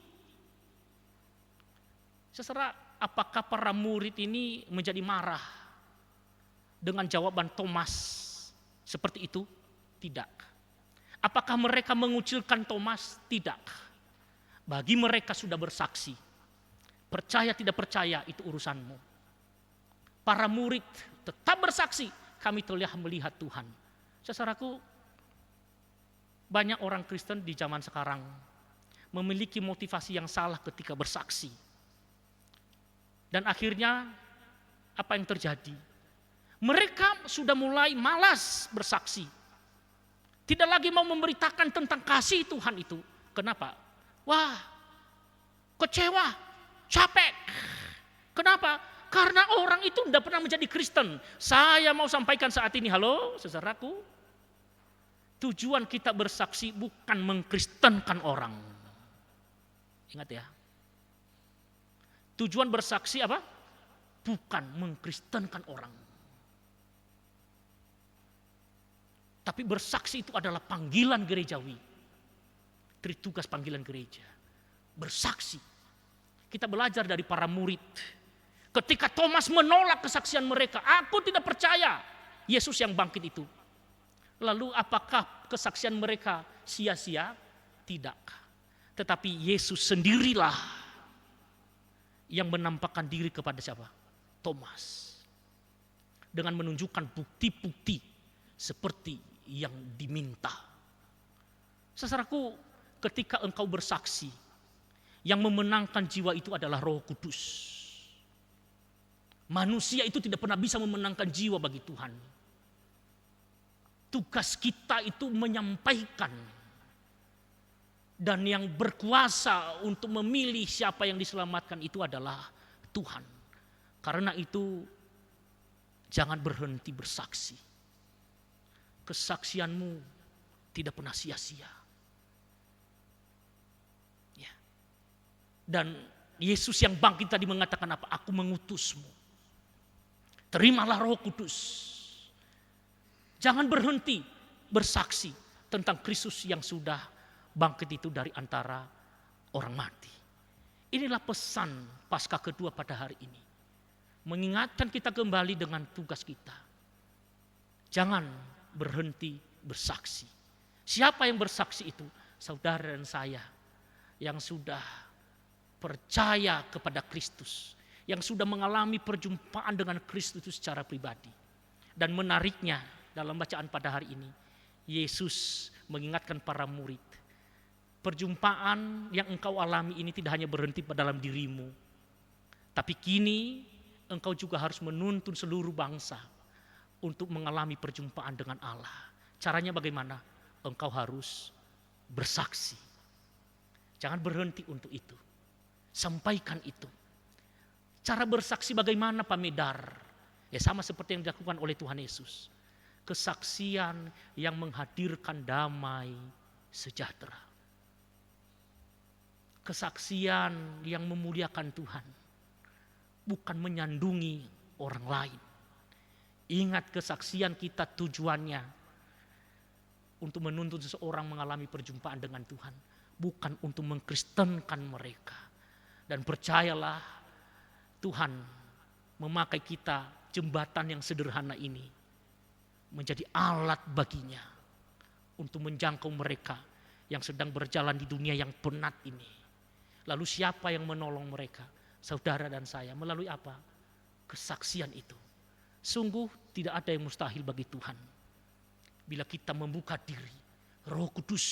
Saudara, apakah para murid ini menjadi marah dengan jawaban Thomas seperti itu? Tidak. Apakah mereka mengucilkan Thomas? Tidak. Bagi mereka sudah bersaksi. Percaya tidak percaya itu urusanmu. Para murid tetap bersaksi, kami telah melihat Tuhan. Saudaraku, banyak orang Kristen di zaman sekarang memiliki motivasi yang salah ketika bersaksi. Dan akhirnya apa yang terjadi? Mereka sudah mulai malas bersaksi. Tidak lagi mau memberitakan tentang kasih Tuhan itu. Kenapa? Wah, kecewa, capek. Kenapa? Karena orang itu tidak pernah menjadi Kristen. Saya mau sampaikan saat ini, halo saudaraku. Tujuan kita bersaksi bukan mengkristenkan orang. Ingat ya. Tujuan bersaksi apa? Bukan mengkristenkan orang. Tapi bersaksi itu adalah panggilan gerejawi. Tritugas panggilan gereja. Bersaksi. Kita belajar dari para murid. Ketika Thomas menolak kesaksian mereka, aku tidak percaya Yesus yang bangkit itu. Lalu apakah kesaksian mereka sia-sia? Tidak. Tetapi Yesus sendirilah yang menampakkan diri kepada siapa? Thomas. Dengan menunjukkan bukti-bukti seperti yang diminta. Saudaraku, ketika engkau bersaksi, yang memenangkan jiwa itu adalah Roh Kudus. Manusia itu tidak pernah bisa memenangkan jiwa bagi Tuhan. Tugas kita itu menyampaikan. Dan yang berkuasa untuk memilih siapa yang diselamatkan itu adalah Tuhan. Karena itu jangan berhenti bersaksi. Kesaksianmu tidak pernah sia-sia. Ya. Dan Yesus yang bangkit tadi mengatakan apa? Aku mengutusmu. Terimalah Roh Kudus. Jangan berhenti bersaksi tentang Kristus yang sudah bangkit itu dari antara orang mati. Inilah pesan Paskah kedua pada hari ini. Mengingatkan kita kembali dengan tugas kita. Jangan berhenti bersaksi. Siapa yang bersaksi itu? Saudara dan saya yang sudah percaya kepada Kristus. Yang sudah mengalami perjumpaan dengan Kristus itu secara pribadi. Dan menariknya dalam bacaan pada hari ini, Yesus mengingatkan para murid, perjumpaan yang engkau alami ini tidak hanya berhenti pada dalam dirimu, tapi kini engkau juga harus menuntun seluruh bangsa untuk mengalami perjumpaan dengan Allah. Caranya bagaimana? Engkau harus bersaksi. Jangan berhenti untuk itu. Sampaikan itu. Cara bersaksi bagaimana Pak Medar? Ya sama seperti yang dilakukan oleh Tuhan Yesus. Kesaksian yang menghadirkan damai sejahtera. Kesaksian yang memuliakan Tuhan. Bukan menyandungi orang lain. Ingat kesaksian kita tujuannya untuk menuntun seseorang mengalami perjumpaan dengan Tuhan. Bukan untuk mengkristenkan mereka. Dan percayalah, Tuhan memakai kita jembatan yang sederhana ini menjadi alat baginya untuk menjangkau mereka yang sedang berjalan di dunia yang penat ini. Lalu siapa yang menolong mereka? Saudara dan saya melalui apa? Kesaksian itu. Sungguh tidak ada yang mustahil bagi Tuhan. Bila kita membuka diri, Roh Kudus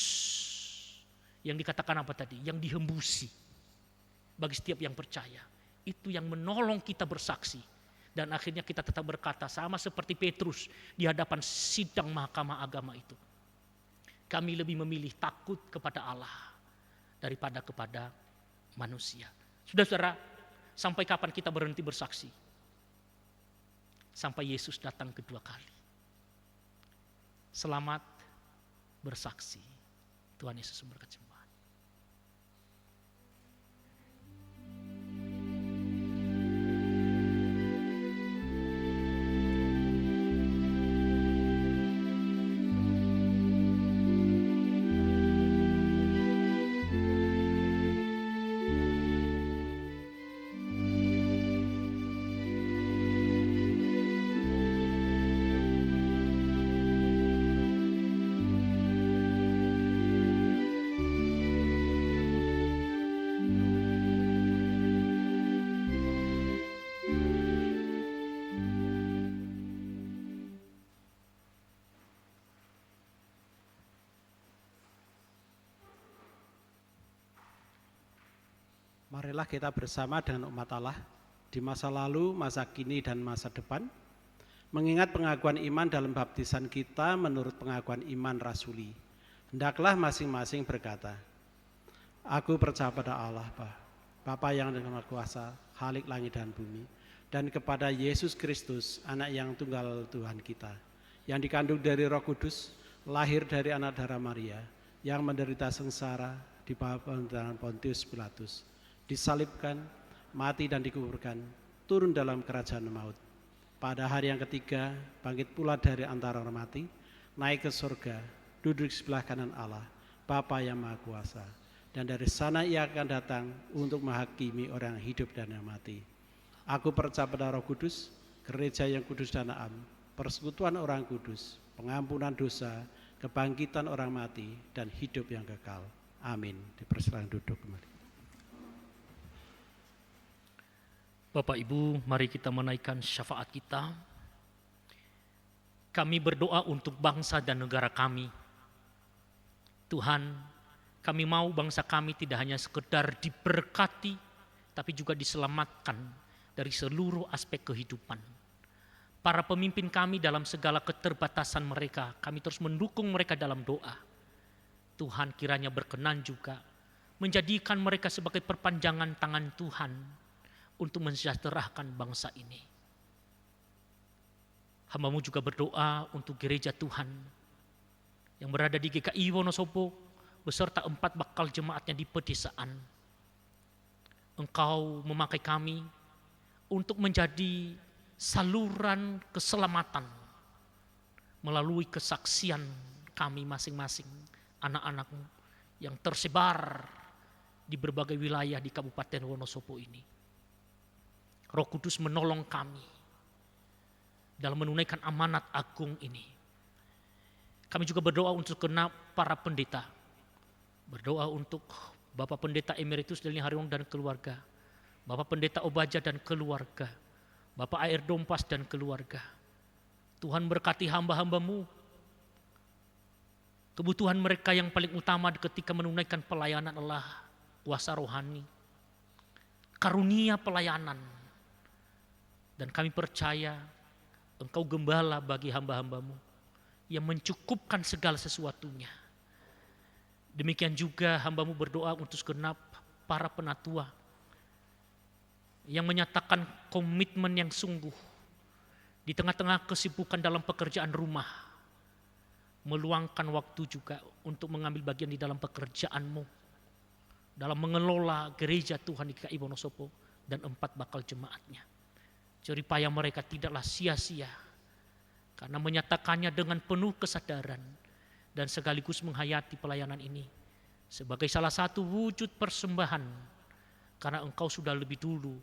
yang dikatakan apa tadi? Yang dihembusi bagi setiap yang percaya. Itu yang menolong kita bersaksi. Dan akhirnya kita tetap berkata sama seperti Petrus di hadapan sidang mahkamah agama itu. Kami lebih memilih takut kepada Allah daripada kepada manusia. Saudara-saudara, sampai kapan kita berhenti bersaksi? Sampai Yesus datang kedua kali. Selamat bersaksi. Tuhan Yesus memberkati. Marilah kita bersama dengan umat Allah di masa lalu, masa kini, dan masa depan, mengingat pengakuan iman dalam baptisan kita menurut pengakuan iman rasuli. Hendaklah masing-masing berkata, Aku percaya pada Allah, Bapa yang dengan kuasa, Khalik langit dan bumi, dan kepada Yesus Kristus, anak yang tunggal Tuhan kita, yang dikandung dari Roh Kudus, lahir dari anak darah Maria, yang menderita sengsara di bawah pemerintahan Pontius Pilatus, disalibkan, mati dan dikuburkan, turun dalam kerajaan maut. Pada hari yang ketiga, bangkit pula dari antara orang mati, naik ke surga, duduk di sebelah kanan Allah, Bapa yang Maha Kuasa. Dan dari sana ia akan datang untuk menghakimi orang yang hidup dan yang mati. Aku percaya pada Roh Kudus, gereja yang kudus dan am, persekutuan orang kudus, pengampunan dosa, kebangkitan orang mati, dan hidup yang kekal. Amin. Dipersilakan duduk kembali. Bapak Ibu, mari kita menaikkan syafaat kita. Kami berdoa untuk bangsa dan negara kami. Tuhan, kami mau bangsa kami tidak hanya sekedar diberkati, tapi juga diselamatkan dari seluruh aspek kehidupan. Para pemimpin kami dalam segala keterbatasan mereka, kami terus mendukung mereka dalam doa. Tuhan kiranya berkenan juga menjadikan mereka sebagai perpanjangan tangan Tuhan untuk mensejahterakan bangsa ini. Hamba-Mu juga berdoa untuk gereja Tuhan yang berada di GKI Wonosobo beserta 4 bakal jemaatnya di pedesaan. Engkau memakai kami untuk menjadi saluran keselamatan melalui kesaksian kami masing-masing, anak-anak-Mu yang tersebar di berbagai wilayah di Kabupaten Wonosobo ini. Roh Kudus menolong kami dalam menunaikan amanat agung ini. Kami juga berdoa untuk genap para pendeta. Berdoa untuk Bapak Pendeta Emeritus Delni Haryono dan keluarga, Bapak Pendeta Obaja dan keluarga, Bapak Air Dompas dan keluarga. Tuhan berkati hamba-hamba-Mu. Kebutuhan mereka yang paling utama ketika menunaikan pelayanan adalah kuasa rohani, karunia pelayanan. Dan kami percaya Engkau gembala bagi hamba-hamba-Mu yang mencukupkan segala sesuatunya. Demikian juga hamba-Mu berdoa untuk segenap para penatua yang menyatakan komitmen yang sungguh di tengah-tengah kesibukan dalam pekerjaan rumah, meluangkan waktu juga untuk mengambil bagian di dalam pekerjaan-Mu, dalam mengelola gereja Tuhan di GKI Wonosobo dan 4 bakal jemaatnya. Jeripaya mereka tidaklah sia-sia karena menyatakannya dengan penuh kesadaran dan sekaligus menghayati pelayanan ini sebagai salah satu wujud persembahan karena Engkau sudah lebih dulu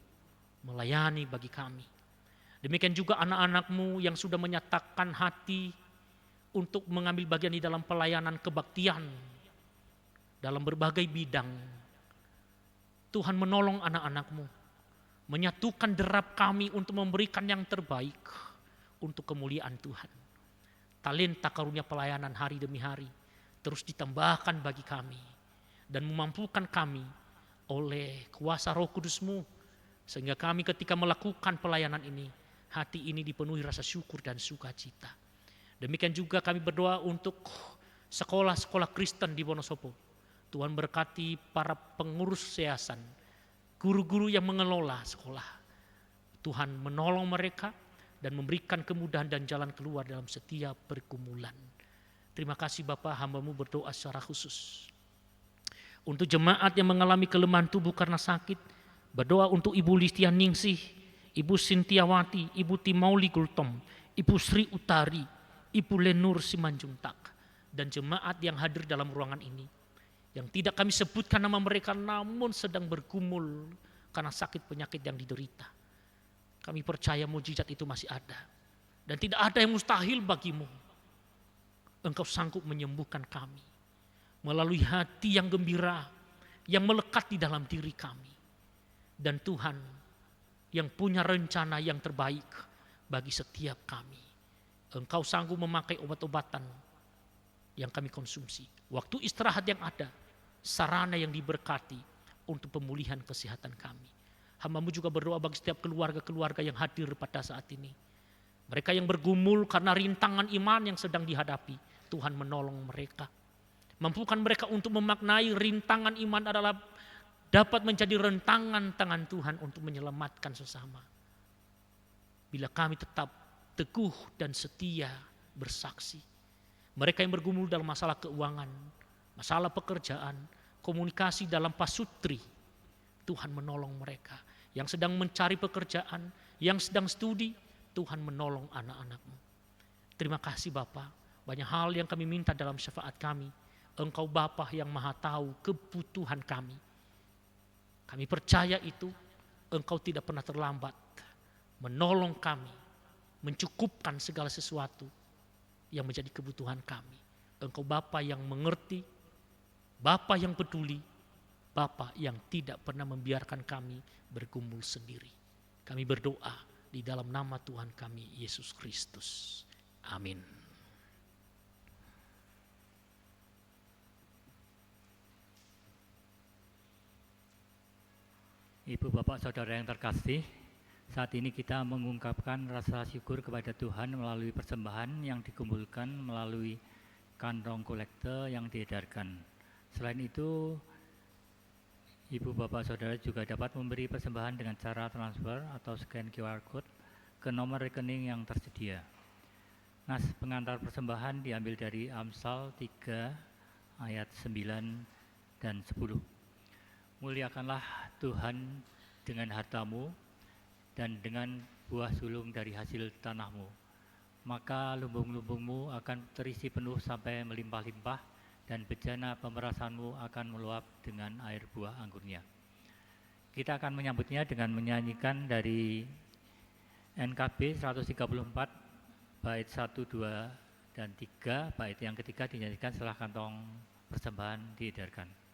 melayani bagi kami. Demikian juga anak-anak-Mu yang sudah menyatakan hati untuk mengambil bagian di dalam pelayanan kebaktian dalam berbagai bidang. Tuhan menolong anak-anak-Mu, menyatukan derap kami untuk memberikan yang terbaik untuk kemuliaan Tuhan. Talenta karunia pelayanan hari demi hari terus ditambahkan bagi kami dan memampukan kami oleh kuasa Roh Kudus-Mu sehingga kami ketika melakukan pelayanan ini, hati ini dipenuhi rasa syukur dan sukacita. Demikian juga kami berdoa untuk sekolah-sekolah Kristen di Wonosobo. Tuhan berkati para pengurus yayasan, guru-guru yang mengelola sekolah. Tuhan menolong mereka dan memberikan kemudahan dan jalan keluar dalam setiap pergumulan. Terima kasih Bapak, hamba-Mu berdoa secara khusus untuk jemaat yang mengalami kelemahan tubuh karena sakit. Berdoa untuk Ibu Listia Ningsih, Ibu Sintiawati, Ibu Timauli Gultom, Ibu Sri Utari, Ibu Lenur Simanjuntak, dan jemaat yang hadir dalam ruangan ini yang tidak kami sebutkan nama mereka namun sedang bergumul karena sakit penyakit yang diderita. Kami percaya mujizat itu masih ada dan tidak ada yang mustahil bagimu. Engkau sanggup menyembuhkan kami melalui hati yang gembira yang melekat di dalam diri kami. Dan Tuhan yang punya rencana yang terbaik bagi setiap kami. Engkau sanggup memakai obat-obatan yang kami konsumsi, waktu istirahat yang ada, sarana yang diberkati untuk pemulihan kesehatan kami. Hamba-Mu juga berdoa bagi setiap keluarga-keluarga yang hadir pada saat ini. Mereka yang bergumul karena rintangan iman yang sedang dihadapi, Tuhan menolong mereka. Mampukan mereka untuk memaknai rintangan iman adalah dapat menjadi rentangan tangan Tuhan untuk menyelamatkan sesama. Bila kami tetap teguh dan setia bersaksi. Mereka yang bergumul dalam masalah keuangan, masalah pekerjaan, komunikasi dalam pasutri, Tuhan menolong mereka. Yang sedang mencari pekerjaan, yang sedang studi, Tuhan menolong anak-anak-Mu. Terima kasih Bapa, banyak hal yang kami minta dalam syafaat kami. Engkau Bapa yang maha tahu kebutuhan kami. Kami percaya itu, Engkau tidak pernah terlambat menolong kami, mencukupkan segala sesuatu yang menjadi kebutuhan kami. Engkau Bapa yang mengerti Bapa yang peduli, Bapa yang tidak pernah membiarkan kami bergumul sendiri. Kami berdoa di dalam nama Tuhan kami Yesus Kristus. Amin. Ibu, Bapak, Saudara yang terkasih, saat ini kita mengungkapkan rasa syukur kepada Tuhan melalui persembahan yang dikumpulkan melalui kantong kolekte yang diedarkan. Selain itu, Ibu, Bapak, Saudara juga dapat memberi persembahan dengan cara transfer atau scan QR Code ke nomor rekening yang tersedia. Nas pengantar persembahan diambil dari Amsal 3 ayat 9 dan 10. Muliakanlah Tuhan dengan hartamu dan dengan buah sulung dari hasil tanahmu. Maka lumbung-lumbungmu akan terisi penuh sampai melimpah-limpah dan bejana pemerasanmu akan meluap dengan air buah anggurnya. Kita akan menyambutnya dengan menyanyikan dari NKB 134 bait 1, 2, dan 3. Bait yang ketiga dinyanyikan setelah kantong persembahan diedarkan.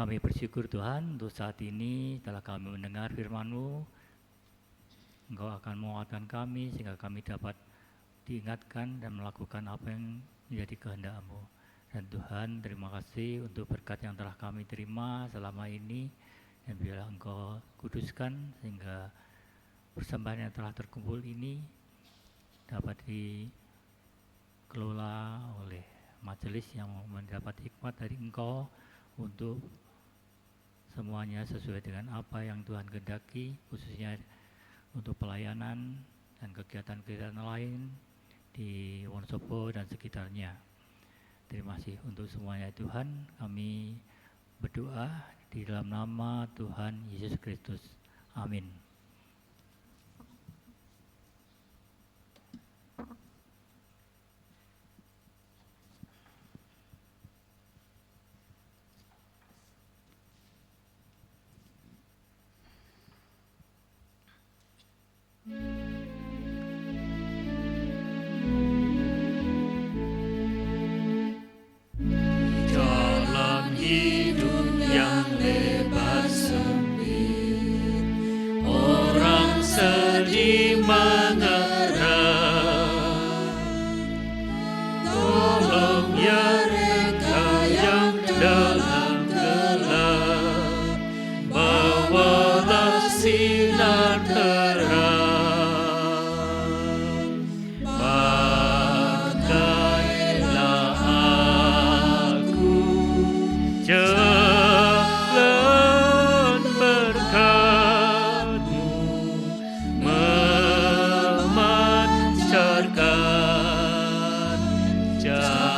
Kami bersyukur Tuhan untuk saat ini telah kami mendengar firman-Mu. Engkau akan menguatkan kami sehingga kami dapat diingatkan dan melakukan apa yang menjadi kehendak-Mu. Dan Tuhan, terima kasih untuk berkat yang telah kami terima selama ini. Dan biarlah Engkau kuduskan sehingga persembahan yang telah terkumpul ini dapat dikelola oleh majelis yang mendapat hikmat dari Engkau untuk semuanya sesuai dengan apa yang Tuhan kehendaki, khususnya untuk pelayanan dan kegiatan-kegiatan lain di Wonosobo dan sekitarnya. Terima kasih untuk semuanya Tuhan. Kami berdoa di dalam nama Tuhan Yesus Kristus. Amin. Jalan hidup yang lebar sempit, orang sedih mengerang. Tolong ya mereka yang dalam gelap, bawalah sinar terang. Pakailah aku jalan berkat-Mu, memancarkan cahaya-Mu.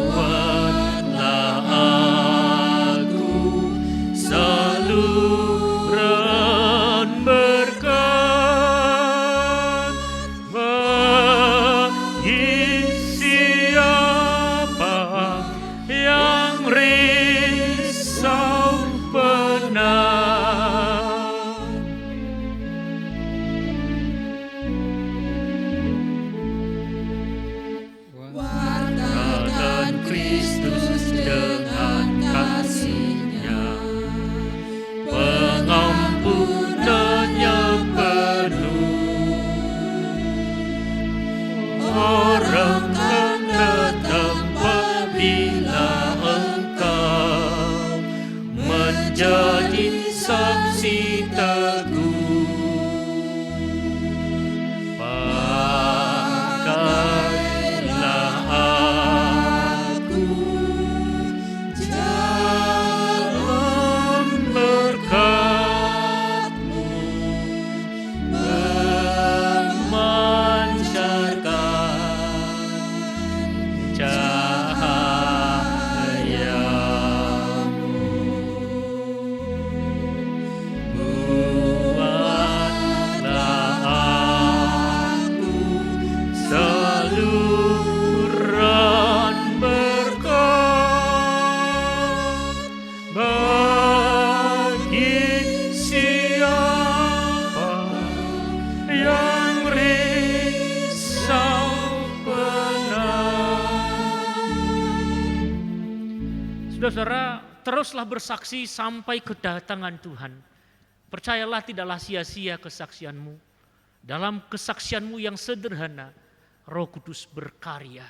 Buatlah aku saluran berkat bagi siapa yang risau penat. Wartakan Kristus dengan kasih-Nya, pengampunannya penuh. Orang akan datang apabila engkau menjadi saksi teguh. Pakailah aku jalan berkat-Mu, memancarkan cahaya-Mu. Buatlah aku saluran berkat bagi siapa yang risau penat. Saudara-saudara, teruslah bersaksi sampai kedatangan Tuhan. Percayalah tidaklah sia-sia kesaksianmu. Dalam kesaksianmu yang sederhana, Roh Kudus berkarya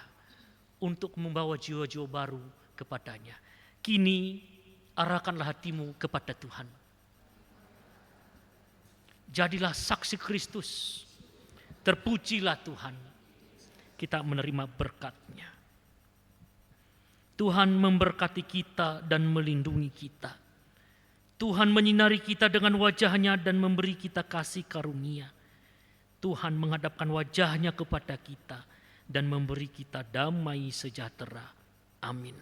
untuk membawa jiwa-jiwa baru kepadanya. Kini arahkanlah hatimu kepada Tuhan. Jadilah saksi Kristus. Terpujilah Tuhan. Kita menerima berkat-Nya. Tuhan memberkati kita dan melindungi kita. Tuhan menyinari kita dengan wajah-Nya dan memberi kita kasih karunia. Tuhan menghadapkan wajah-Nya kepada kita dan memberi kita damai sejahtera. Amin.